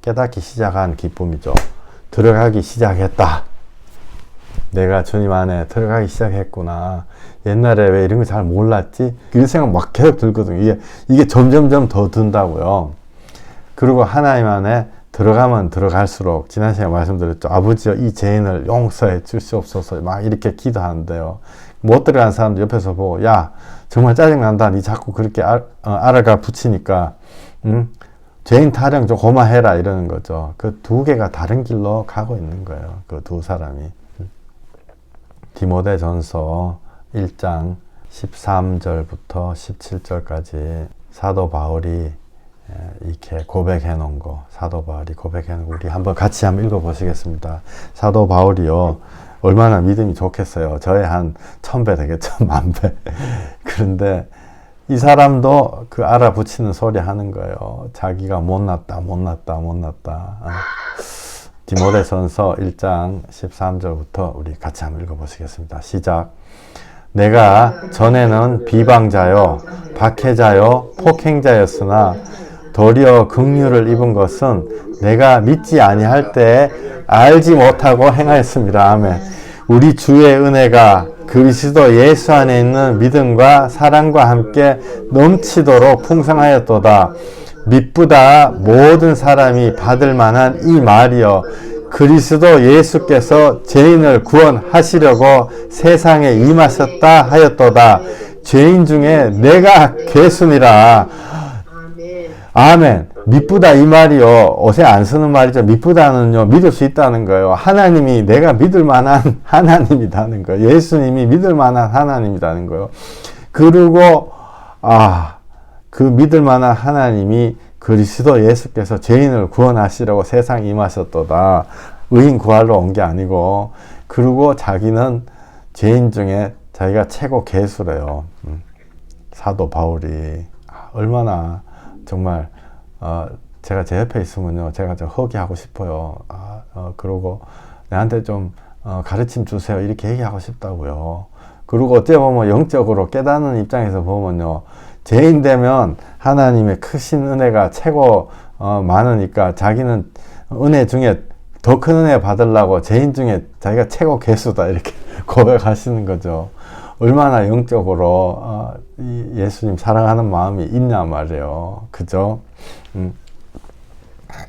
깨닫기 시작한 기쁨이죠. 들어가기 시작했다. 내가 주님 안에 들어가기 시작했구나. 옛날에 왜 이런 거 잘 몰랐지? 그 생각 막 계속 들거든요. 이게 점점점 더 든다고요. 그리고 하나님 안에 들어가면 들어갈수록 지난 시간에 말씀드렸죠. 아버지여 이 죄인을 용서해 주시옵소서 막 이렇게 기도하는데요. 못 들어간 사람들 옆에서 보고 야 정말 짜증난다. 니 자꾸 그렇게 알아가 붙이니까 죄인 타령 좀 고마해라 이러는 거죠. 그 두 개가 다른 길로 가고 있는 거예요. 그 두 사람이. 디모데전서 1장 13절부터 17절까지 사도 바울이 이렇게 고백해 놓은 거, 사도 바울이 고백해 놓은 거 우리 같이 한번 읽어 보시겠습니다. 사도 바울이요 얼마나 믿음이 좋겠어요. 저의 한 1000배 되겠죠. 10,000배. 그런데 이 사람도 그 알아붙이는 소리 하는 거예요. 자기가 못났다. 디모데전서 1장 13절부터 우리 같이 한번 읽어보시겠습니다. 시작. 내가 전에는 비방자요, 박해자요, 폭행자였으나 도리어 긍휼을 입은 것은 내가 믿지 아니할 때 알지 못하고 행하였습니다. 아멘. 우리 주의 은혜가 그리스도 예수 안에 있는 믿음과 사랑과 함께 넘치도록 풍성하였도다. 미쁘다 모든 사람이 받을 만한 이 말이여 그리스도 예수께서 죄인을 구원하시려고 세상에 임하셨다 하였도다. 죄인 중에 내가 괴순이라. 아멘. 미쁘다 이 말이요. 옷에 안 쓰는 말이죠. 미쁘다는요. 믿을 수 있다는 거예요. 하나님이 내가 믿을 만한 하나님이라는 거예요. 예수님이 믿을 만한 하나님이라는 거예요. 그리고 그 믿을 만한 하나님이 그리스도 예수께서 죄인을 구원하시려고 세상에 임하셨도다. 의인 구하러 온 게 아니고 그리고 자기는 죄인 중에 자기가 최고 괴수래요. 사도 바울이 얼마나 정말 제가 제 옆에 있으면요 제가 좀 허기하고 싶어요. 그러고 내한테 좀 가르침 주세요 이렇게 얘기하고 싶다고요. 그리고 어째 보면 영적으로 깨닫는 입장에서 보면요 죄인 되면 하나님의 크신 은혜가 최고 많으니까 자기는 은혜 중에 더 큰 은혜 받으려고 죄인 중에 자기가 최고 괴수다 이렇게 고백하시는 거죠. 얼마나 영적으로 이 예수님 사랑하는 마음이 있냐 말이에요. 그죠?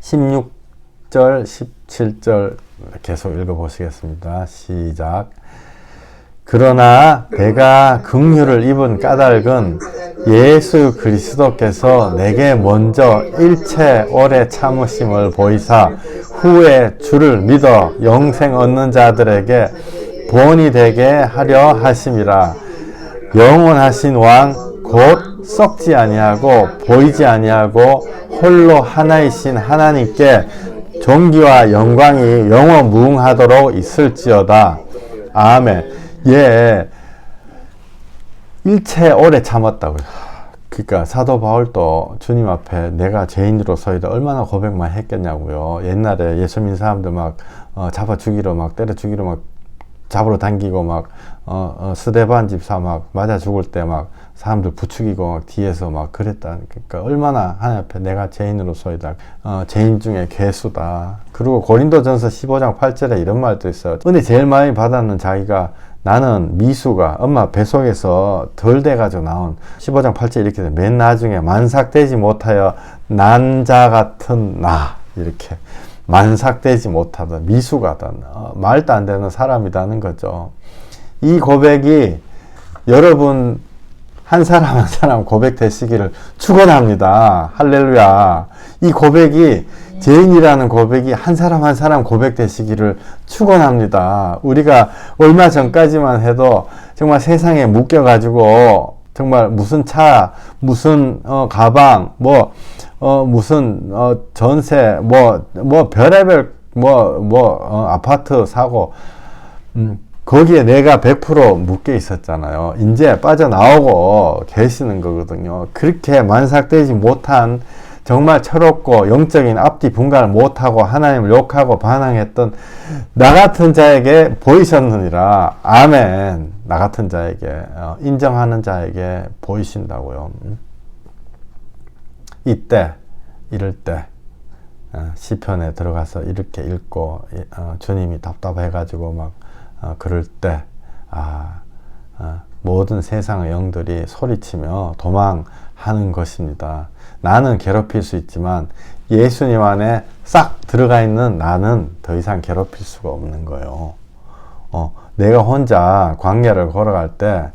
16절, 17절 계속 읽어보시겠습니다. 시작. 그러나 내가 긍휼을 입은 까닭은 예수 그리스도께서 내게 먼저 일체 오래 참으심을 보이사 후에 주를 믿어 영생 얻는 자들에게 본이 되게 하려 하심이라. 영원하신 왕 곧 썩지 아니하고 보이지 아니하고 홀로 하나이신 하나님께 존귀와 영광이 영원 무궁하도록 있을지어다. 아멘. 예, 일체 오래 참았다고요. 그러니까 사도 바울도 주님 앞에 내가 죄인으로서이다 얼마나 고백만 했겠냐고요. 옛날에 예수 믿는 사람들 막 잡아 죽이러 막 때려 죽이러 막 잡으러 당기고 막 스데반 집사 막 맞아 죽을 때 막 사람들 부추기고 막 뒤에서 막 그랬다. 그러니까 얼마나 하나님 앞에 내가 죄인으로서이다. 죄인 중에 괴수다. 그리고 고린도전서 15장 8절에 이런 말도 있어요. 은혜 제일 많이 받았는 자기가 나는 미수가 엄마 뱃속에서 덜 돼가지고 나온 15장 8절 이렇게 돼. 맨 나중에 만삭되지 못하여 난자 같은 나 이렇게 만삭되지 못하다 미수가다 말도 안 되는 사람이라는 거죠. 이 고백이 여러분 한 사람 한 사람 고백되시기를 축원합니다. 할렐루야. 이 고백이 죄인이라는 고백이 한 사람 한 사람 고백되시기를 축원합니다. 우리가 얼마 전까지만 해도 정말 세상에 묶여가지고 정말 무슨 차, 무슨 가방, 무슨 전세, 별의별 아파트 사고 거기에 내가 100% 묶여 있었잖아요. 이제 빠져나오고 계시는 거거든요. 그렇게 만삭되지 못한 정말 철없고 영적인 앞뒤 분간을 못하고 하나님을 욕하고 반항했던 나 같은 자에게 보이셨느니라. 아멘. 나 같은 자에게 인정하는 자에게 보이신다고요. 이때 이럴 때 시편에 들어가서 이렇게 읽고 주님이 답답해가지고 막 그럴 때 모든 세상의 영들이 소리치며 도망하는 것입니다. 나는 괴롭힐 수 있지만 예수님 안에 싹 들어가 있는 나는 더 이상 괴롭힐 수가 없는 거예요. 내가 혼자 광야를 걸어갈 때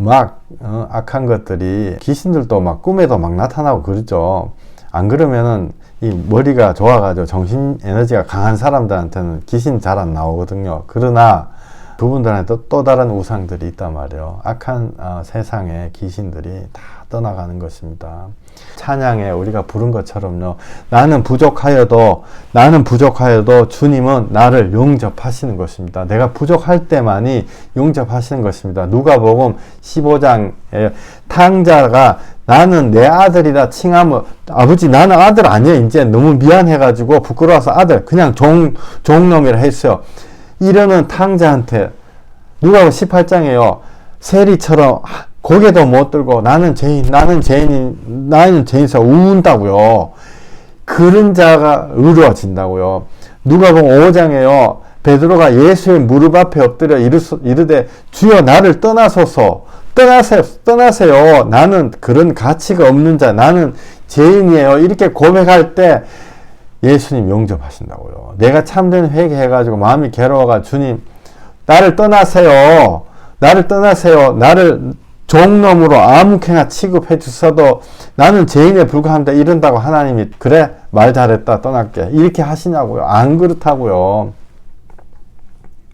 막 악한 것들이 귀신들도 막 꿈에도 막 나타나고 그러죠. 안 그러면은 이 머리가 좋아가지고 정신 에너지가 강한 사람들한테는 귀신 잘 안 나오거든요. 그러나 그분들한테 또 다른 우상들이 있단 말이에요. 악한 세상의 귀신들이 다 떠나가는 것입니다. 찬양에 우리가 부른 것처럼요. 나는 부족하여도 주님은 나를 용접하시는 것입니다. 내가 부족할 때만이 용접하시는 것입니다. 누가복음 15장에 탕자가 나는 내 아들이라 칭하면 아버지 나는 아들 아니야. 이제 너무 미안해가지고 부끄러워서 아들 그냥 종놈이라 했어요. 이러는 탕자한테 누가복음 18장에요. 세리처럼 고개도 못 들고 나는 죄인이서 운다고요. 그런 자가 의로워진다고요. 누가복음 5장에요. 베드로가 예수의 무릎 앞에 엎드려 이르되 주여 나를 떠나소서. 떠나세요. 나는 그런 가치가 없는 자. 나는 죄인이에요. 이렇게 고백할 때 예수님 용접하신다고요. 내가 참된 회개해가지고 마음이 괴로워가 주님 나를 떠나세요. 나를 종놈으로 아무렇게나 취급해 주셔도 나는 죄인에 불과한다 이런다고 하나님이 그래 말 잘했다 떠날게 이렇게 하시냐고요. 안 그렇다고요.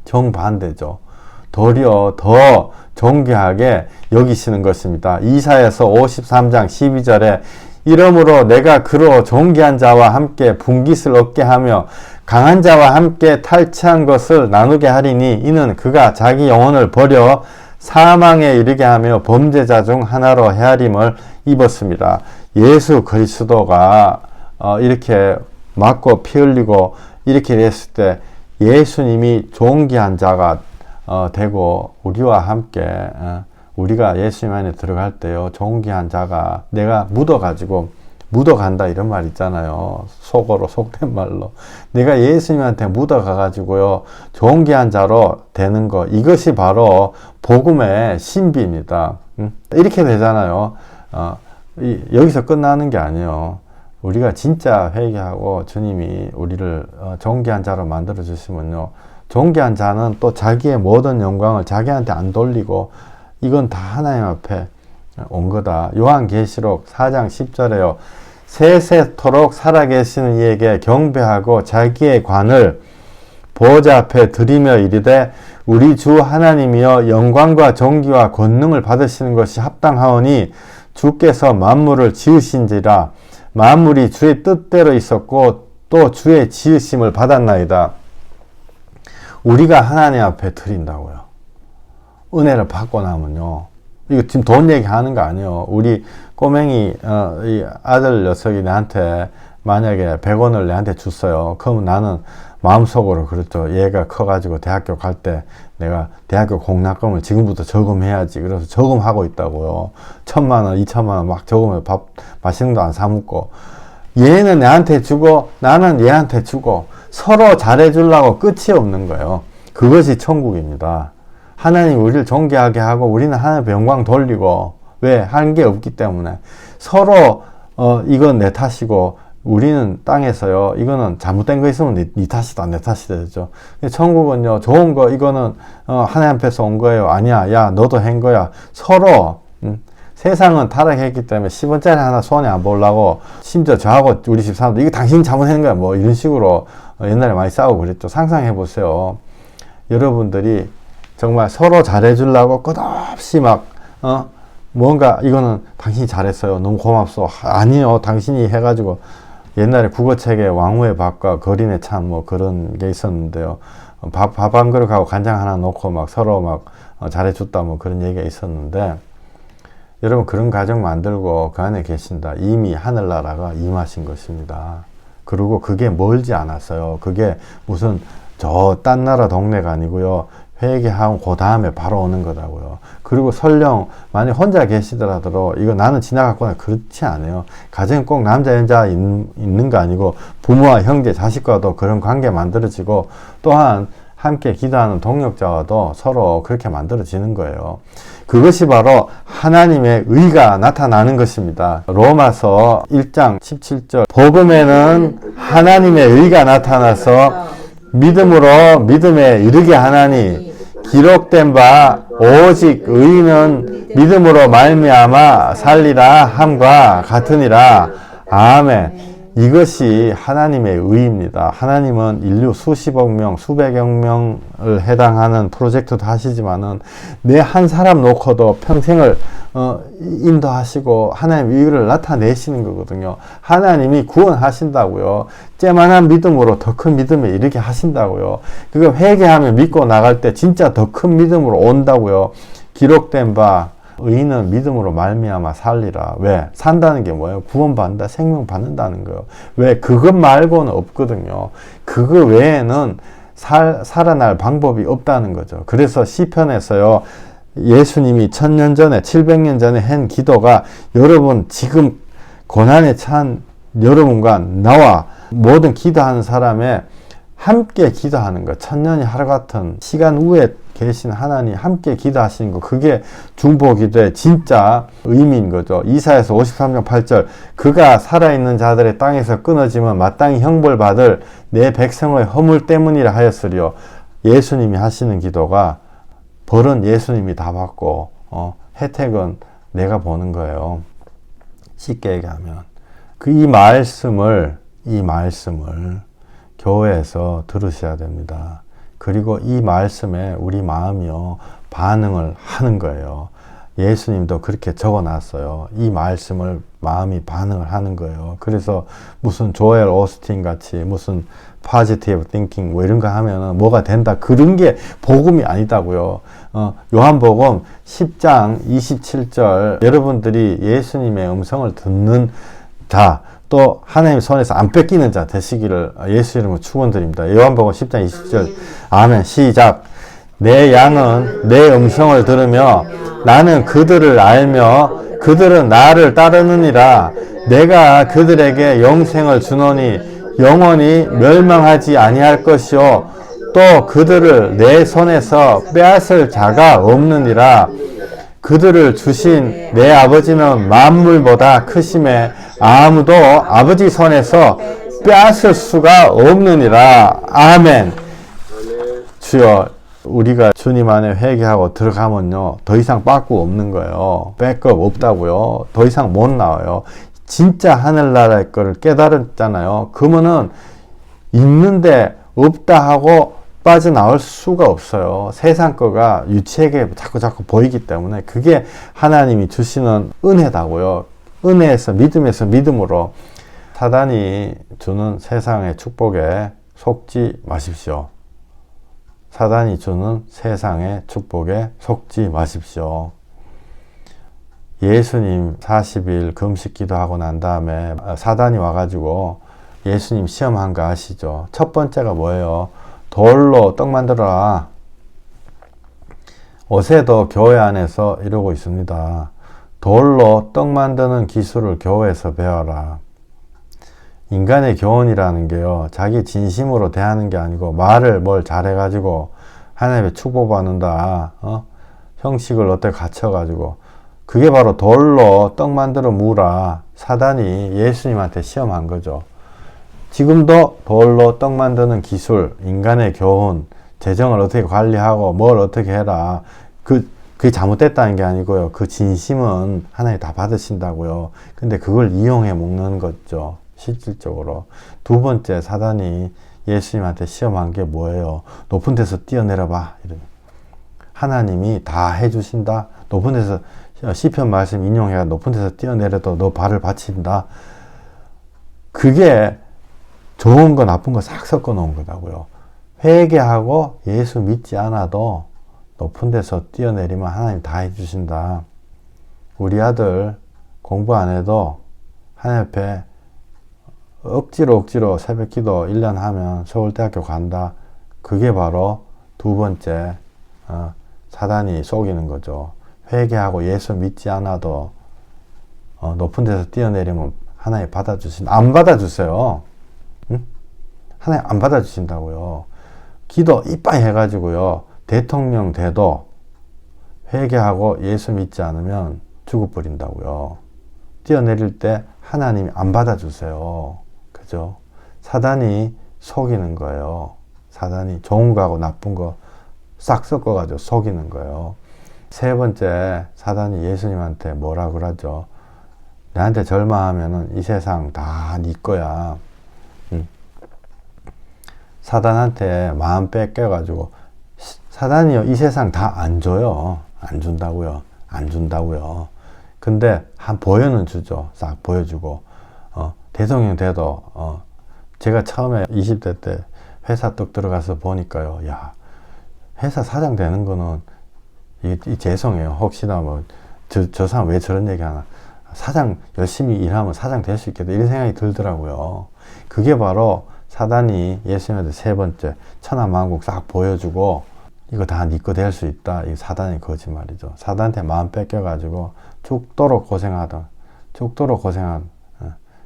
정반대죠. 도리어 더 존귀하게 여기시는 것입니다. 이사야서 53장 12절에 이러므로 내가 그로 존귀한 자와 함께 분깃을 얻게 하며 강한 자와 함께 탈취한 것을 나누게 하리니 이는 그가 자기 영혼을 버려 사망에 이르게 하며 범죄자 중 하나로 헤아림을 입었습니다. 예수 그리스도가 이렇게 맞고 피 흘리고 이렇게 됐을 때 예수님이 존귀한 자가 되고 우리와 함께 우리가 예수님 안에 들어갈 때요 존귀한 자가 내가 묻어가지고 묻어간다 이런 말 있잖아요. 속어로 속된 말로. 내가 예수님한테 묻어가가지고요 존귀한 자로 되는 거, 이것이 바로 복음의 신비입니다. 이렇게 되잖아요. 여기서 끝나는 게 아니에요. 우리가 진짜 회개하고 주님이 우리를 존귀한 자로 만들어 주시면요, 존귀한 자는 또 자기의 모든 영광을 자기한테 안 돌리고 이건 다 하나님 앞에 온 거다. 요한계시록 4장 10절에요. 세세토록 살아계시는 이에게 경배하고 자기의 관을 보좌 앞에 드리며 이르되 우리 주 하나님이여 영광과 존귀와 권능을 받으시는 것이 합당하오니 주께서 만물을 지으신지라. 만물이 주의 뜻대로 있었고 또 주의 지으심을 받았나이다. 우리가 하나님 앞에 드린다고요. 은혜를 받고 나면요, 이거 지금 돈 얘기하는 거 아니에요. 우리 꼬맹이 이 아들 녀석이 나한테 만약에 100원을 내한테 줬어요. 그러면 나는 마음속으로 그렇죠. 얘가 커가지고 대학교 갈 때 내가 대학교 공납금을 지금부터 저금해야지. 그래서 저금하고 있다고요. 1000만원, 2000만원 막 저금해. 밥 맛있는 거 안 사 먹고. 얘는 내한테 주고 나는 얘한테 주고 서로 잘해주려고 끝이 없는 거예요. 그것이 천국입니다. 하나님 우리를 존귀하게 하고 우리는 하나님의 영광 돌리고, 왜? 한 게 없기 때문에 서로 이건 내 탓이고 우리는 땅에서요 이거는 잘못된 거 있으면 네 탓이다 내 탓이 되죠. 천국은요 좋은 거 이거는 하나님 앞에서 온 거예요. 아니야, 야 너도 한 거야. 서로 세상은 타락했기 때문에 10원짜리 하나 손에 안 보려고, 심지어 저하고 우리 집 사람도 이거 당신이 잘못한 거야 뭐 이런 식으로 옛날에 많이 싸우고 그랬죠. 상상해 보세요. 여러분들이 정말 서로 잘해주려고 끝없이 막 뭔가 이거는 당신이 잘했어요 너무 고맙소. 아니요, 당신이 해가지고. 옛날에 국어책에 왕후의 밥과 거린의 참 뭐 그런 게 있었는데요. 밥 한 그릇하고 간장 하나 놓고 막 서로 막 잘해줬다 뭐 그런 얘기가 있었는데, 여러분 그런 가정 만들고 그 안에 계신다. 이미 하늘나라가 임하신 것입니다. 그리고 그게 멀지 않았어요. 그게 무슨 저 딴 나라 동네가 아니고요. 회개하고 그 다음에 바로 오는 거라고요. 그리고 설령 만약 혼자 계시더라도 이거 나는 지나갔거나 그렇지 않아요. 가정은 꼭 남자 여자 있는 거 아니고 부모와 형제 자식과도 그런 관계 만들어지고, 또한 함께 기도하는 동역자와도 서로 그렇게 만들어지는 거예요. 그것이 바로 하나님의 의가 나타나는 것입니다. 로마서 1장 17절 복음에는 하나님의 의가 나타나서 믿음으로 믿음에 이르게 하나니 기록된 바 오직 의인은 믿음으로 말미암아 살리라 함과 같으니라. 아멘. 이것이 하나님의 의입니다. 하나님은 인류 수십억 명, 수백억 명을 해당하는 프로젝트도 하시지만은 내 한 사람 놓고도 평생을 인도하시고 하나님의 의를 나타내시는 거거든요. 하나님이 구원하신다고요. 째만한 믿음으로 더 큰 믿음에 이르게 하신다고요. 그거 회개하며 믿고 나갈 때 진짜 더 큰 믿음으로 온다고요. 기록된 바 의인은 믿음으로 말미암아 살리라. 왜? 산다는 게 뭐예요? 구원받는다, 생명 받는다는 거예요. 왜? 그것 말고는 없거든요. 그거 외에는 살아날 방법이 없다는 거죠. 그래서 시편에서요, 예수님이 1000년 전에 700년 전에 한 기도가 여러분 지금 고난에 찬 여러분과 나와 모든 기도하는 사람의 함께 기도하는 것, 천년이 하루 같은 시간 후에 계신 하나님 함께 기도하시는 거, 그게 중보기도의 진짜 의미인 거죠. 이사야서 53장 8절 그가 살아있는 자들의 땅에서 끊어지면 마땅히 형벌받을 내 백성의 허물 때문이라 하였으리요. 예수님이 하시는 기도가 벌은 예수님이 다 받고 혜택은 내가 보는 거예요. 쉽게 얘기하면 이 말씀을 교회에서 들으셔야 됩니다. 그리고 이 말씀에 우리 마음이요 반응을 하는 거예요. 예수님도 그렇게 적어놨어요. 이 말씀을 마음이 반응을 하는 거예요. 그래서 무슨 조엘 오스틴 같이 무슨 positive thinking 뭐 이런 거 하면은 뭐가 된다 그런 게 복음이 아니다고요. 요한복음 10장 27절 여러분들이 예수님의 음성을 듣는 자, 또 하나님의 손에서 안 뺏기는 자 되시기를 예수 이름으로 축원드립니다. 요한복음 10장 20절 아멘. 시작. 내 양은 내 음성을 들으며 나는 그들을 알며 그들은 나를 따르느니라. 내가 그들에게 영생을 주노니 영원히 멸망하지 아니할 것이요 또 그들을 내 손에서 빼앗을 자가 없느니라. 그들을 주신 내 아버지는 만물보다 크심에 아무도 아버지 손에서 빼앗을 수가 없느니라. 아멘. 주여, 우리가 주님 안에 회개하고 들어가면요 더 이상 빠꾸 없는 거예요. 백업 없다고요. 더 이상 못 나와요. 진짜 하늘나라의 거를 깨달았잖아요. 그러면은 있는데 없다 하고 빠져나올 수가 없어요. 세상 거가 유치하게 자꾸 보이기 때문에 그게 하나님이 주시는 은혜다고요. 은혜에서 믿음에서 믿음으로 사단이 주는 세상의 축복에 속지 마십시오. 사단이 주는 세상의 축복에 속지 마십시오. 예수님 40일 금식 기도하고 난 다음에 사단이 와가지고 예수님 시험한 거 아시죠? 첫 번째가 뭐예요? 돌로 떡 만들어라. 어제도 교회 안에서 이러고 있습니다. 돌로 떡 만드는 기술을 교회에서 배워라. 인간의 교훈이라는 게요, 자기 진심으로 대하는 게 아니고 말을 뭘 잘해가지고 하나님의 축복받는다, 형식을 어떻게 갖춰가지고 그게 바로 돌로 떡 만들어 무라. 사단이 예수님한테 시험한 거죠. 지금도 돌로 떡 만드는 기술, 인간의 교훈, 재정을 어떻게 관리하고 뭘 어떻게 해라. 그게 잘못됐다는 게 아니고요. 그 진심은 하나님 다 받으신다고요. 근데 그걸 이용해 먹는 거죠. 실질적으로. 두 번째, 사단이 예수님한테 시험한 게 뭐예요? 높은 데서 뛰어내려봐. 이런. 하나님이 다 해주신다. 높은 데서 시편 말씀 인용해가 높은 데서 뛰어내려도 너 발을 받친다. 그게 좋은 거 나쁜 거 싹 섞어 놓은 거다고요. 회개하고 예수 믿지 않아도 높은 데서 뛰어내리면 하나님 다 해주신다. 우리 아들 공부 안 해도 하나님 앞에 억지로 새벽 기도 1년 하면 서울대학교 간다. 그게 바로 두 번째 사단이 속이는 거죠. 회개하고 예수 믿지 않아도 높은 데서 뛰어내리면 하나님 받아주신다. 안 받아주세요. 응? 하나님 안 받아주신다고요. 기도 이빠이 해가지고요. 대통령 돼도 회개하고 예수 믿지 않으면 죽어버린다고요. 뛰어내릴 때 하나님이 안 받아주세요. 그죠? 사단이 속이는 거예요. 사단이 좋은 거하고 나쁜 거 싹 섞어가지고 속이는 거예요. 세 번째, 사단이 예수님한테 뭐라 그러죠? 내한테 절마하면은 이 세상 다 네 거야. 사단한테 마음 뺏겨가지고, 사단이요, 이 세상 다 안 줘요. 안 준다고요. 안 준다고요. 근데 한 보여는 주죠. 싹 보여주고. 대통령 돼도, 제가 처음에 20대 때 회사 떡 들어가서 보니까요. 야, 회사 사장 되는 거는 이 죄송해요. 혹시나 뭐, 저 사람 왜 저런 얘기 하나. 사장 열심히 일하면 사장 될 수 있겠다. 이런 생각이 들더라고요. 그게 바로 사단이 예수님한테 세 번째, 천하만국 싹 보여주고, 이거 다 네 거 될 수 있다. 이 사단의 거짓말이죠. 사단한테 마음 뺏겨가지고, 죽도록 고생하다.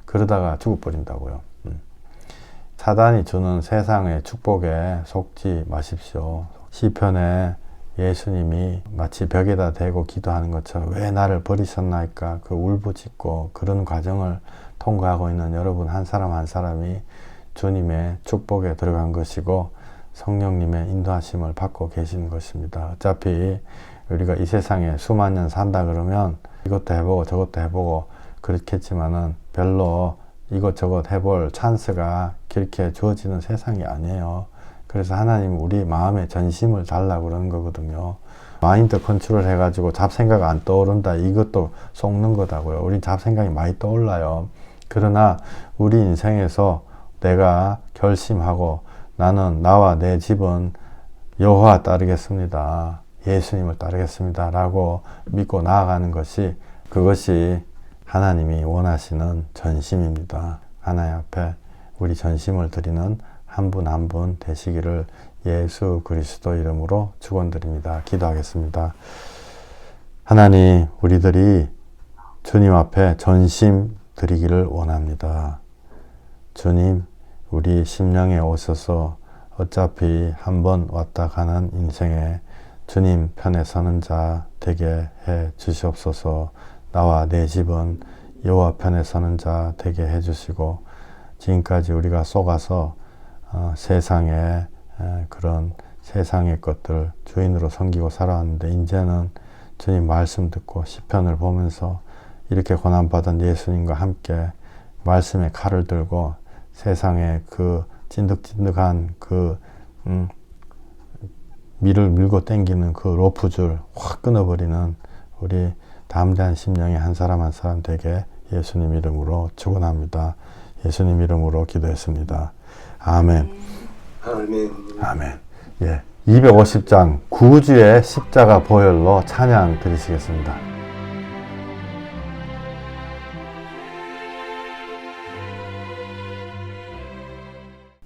그러다가 죽어버린다고요. 사단이 주는 세상의 축복에 속지 마십시오. 시편에 예수님이 마치 벽에다 대고 기도하는 것처럼 왜 나를 버리셨나이까 그 울부짖고 그런 과정을 통과하고 있는 여러분 한 사람 한 사람이 주님의 축복에 들어간 것이고 성령님의 인도하심을 받고 계시는 것입니다. 어차피 우리가 이 세상에 수만 년 산다 그러면 이것도 해보고 저것도 해보고 그렇겠지만은 별로 이것저것 해볼 찬스가 그렇게 주어지는 세상이 아니에요. 그래서 하나님 우리 마음에 전심을 달라고 그러는 거거든요. 마인드 컨트롤 해가지고 잡생각 안 떠오른다. 이것도 속는 거다고요. 우린 잡생각이 많이 떠올라요. 그러나 우리 인생에서 내가 결심하고 나는 나와 내 집은 여호와 따르겠습니다. 예수님을 따르겠습니다. 라고 믿고 나아가는 것이 그것이 하나님이 원하시는 전심입니다. 하나님 앞에 우리 전심을 드리는 한 분 한 분 되시기를 예수 그리스도 이름으로 축원드립니다. 기도하겠습니다. 하나님, 우리들이 주님 앞에 전심 드리기를 원합니다. 주님, 우리 심령에 오셔서 어차피 한번 왔다 가는 인생에 주님 편에 서는 자 되게 해 주시옵소서. 나와 내 집은 여호와 편에 서는 자 되게 해 주시고, 지금까지 우리가 속아서 세상에 그런 세상의 것들 주인으로 섬기고 살아왔는데, 이제는 주님 말씀 듣고 시편을 보면서 이렇게 고난받은 예수님과 함께 말씀의 칼을 들고 세상의 그 찐득찐득한 그 밀을 밀고 당기는 그 로프줄 확 끊어버리는 우리 담대한 심령의 한 사람 한 사람 되게 예수님 이름으로 축원합니다. 예수님 이름으로 기도했습니다. 아멘. 아멘. 아멘. 예. 250장 구주의 십자가 보혈로 찬양 드리시겠습니다.